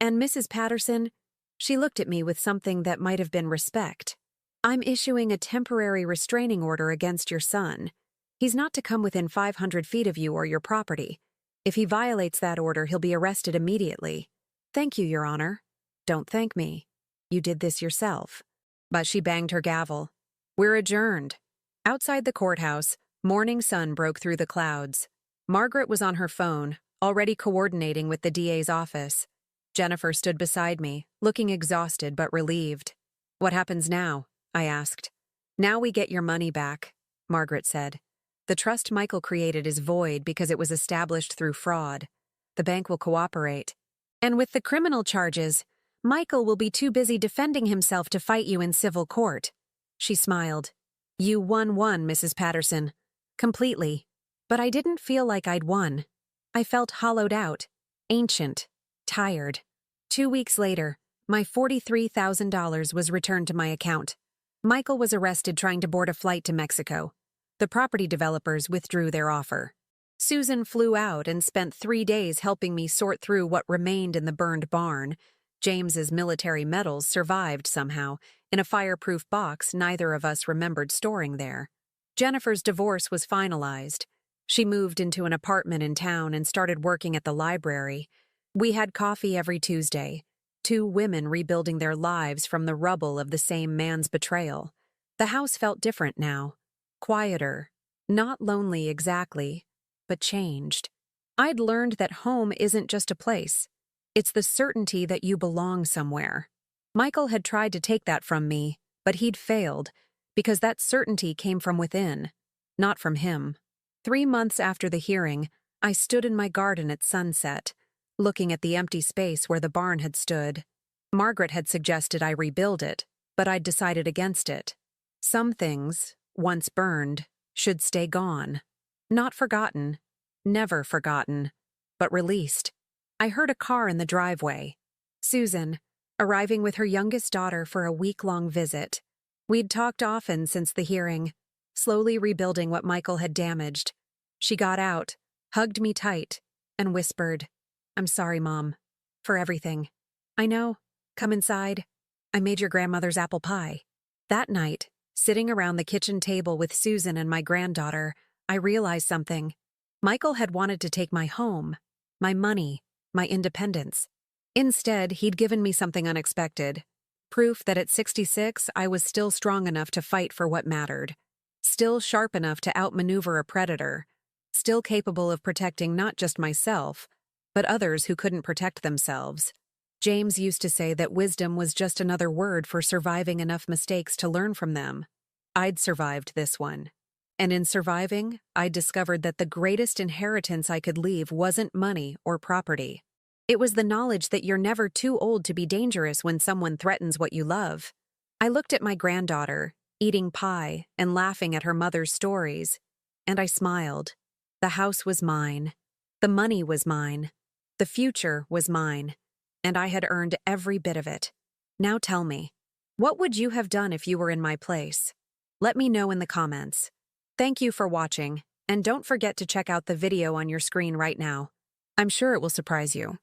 And Mrs. Patterson, she looked at me with something that might have been respect. I'm issuing a temporary restraining order against your son. He's not to come within 500 feet of you or your property. If he violates that order, he'll be arrested immediately. Thank you, Your Honor. Don't thank me. You did this yourself. But she banged her gavel. We're adjourned. Outside the courthouse, morning sun broke through the clouds. Margaret was on her phone, already coordinating with the DA's office. Jennifer stood beside me, looking exhausted but relieved. What happens now? I asked. Now we get your money back, Margaret said. The trust Michael created is void because it was established through fraud. The bank will cooperate. And with the criminal charges, Michael will be too busy defending himself to fight you in civil court. She smiled. You won, Mrs. Patterson. Completely. But I didn't feel like I'd won. I felt hollowed out, ancient, tired. 2 weeks later, my $43,000 was returned to my account. Michael was arrested trying to board a flight to Mexico. The property developers withdrew their offer. Susan flew out and spent 3 days helping me sort through what remained in the burned barn. James's military medals survived somehow, in a fireproof box neither of us remembered storing there. Jennifer's divorce was finalized. She moved into an apartment in town and started working at the library. We had coffee every Tuesday, 2 women rebuilding their lives from the rubble of the same man's betrayal. The house felt different now, quieter, not lonely exactly, but changed. I'd learned that home isn't just a place. It's the certainty that you belong somewhere. Michael had tried to take that from me, but he'd failed, because that certainty came from within, not from him. 3 months after the hearing, I stood in my garden at sunset, looking at the empty space where the barn had stood. Margaret had suggested I rebuild it, but I'd decided against it. Some things, once burned, should stay gone. Not forgotten, never forgotten, but released. I heard a car in the driveway. Susan, arriving with her youngest daughter for a week-long visit. We'd talked often since the hearing, slowly rebuilding what Michael had damaged. She got out, hugged me tight, and whispered, I'm sorry, Mom, for everything. I know. Come inside. I made your grandmother's apple pie. That night, sitting around the kitchen table with Susan and my granddaughter, I realized something. Michael had wanted to take my home, my money, my independence. Instead, he'd given me something unexpected. Proof that at 66, I was still strong enough to fight for what mattered. Still sharp enough to outmaneuver a predator. Still capable of protecting not just myself, but others who couldn't protect themselves. James used to say that wisdom was just another word for surviving enough mistakes to learn from them. I'd survived this one. And in surviving, I discovered that the greatest inheritance I could leave wasn't money or property. It was the knowledge that you're never too old to be dangerous when someone threatens what you love. I looked at my granddaughter, eating pie and laughing at her mother's stories, and I smiled. The house was mine. The money was mine. The future was mine. And I had earned every bit of it. Now tell me, what would you have done if you were in my place? Let me know in the comments. Thank you for watching, and don't forget to check out the video on your screen right now. I'm sure it will surprise you.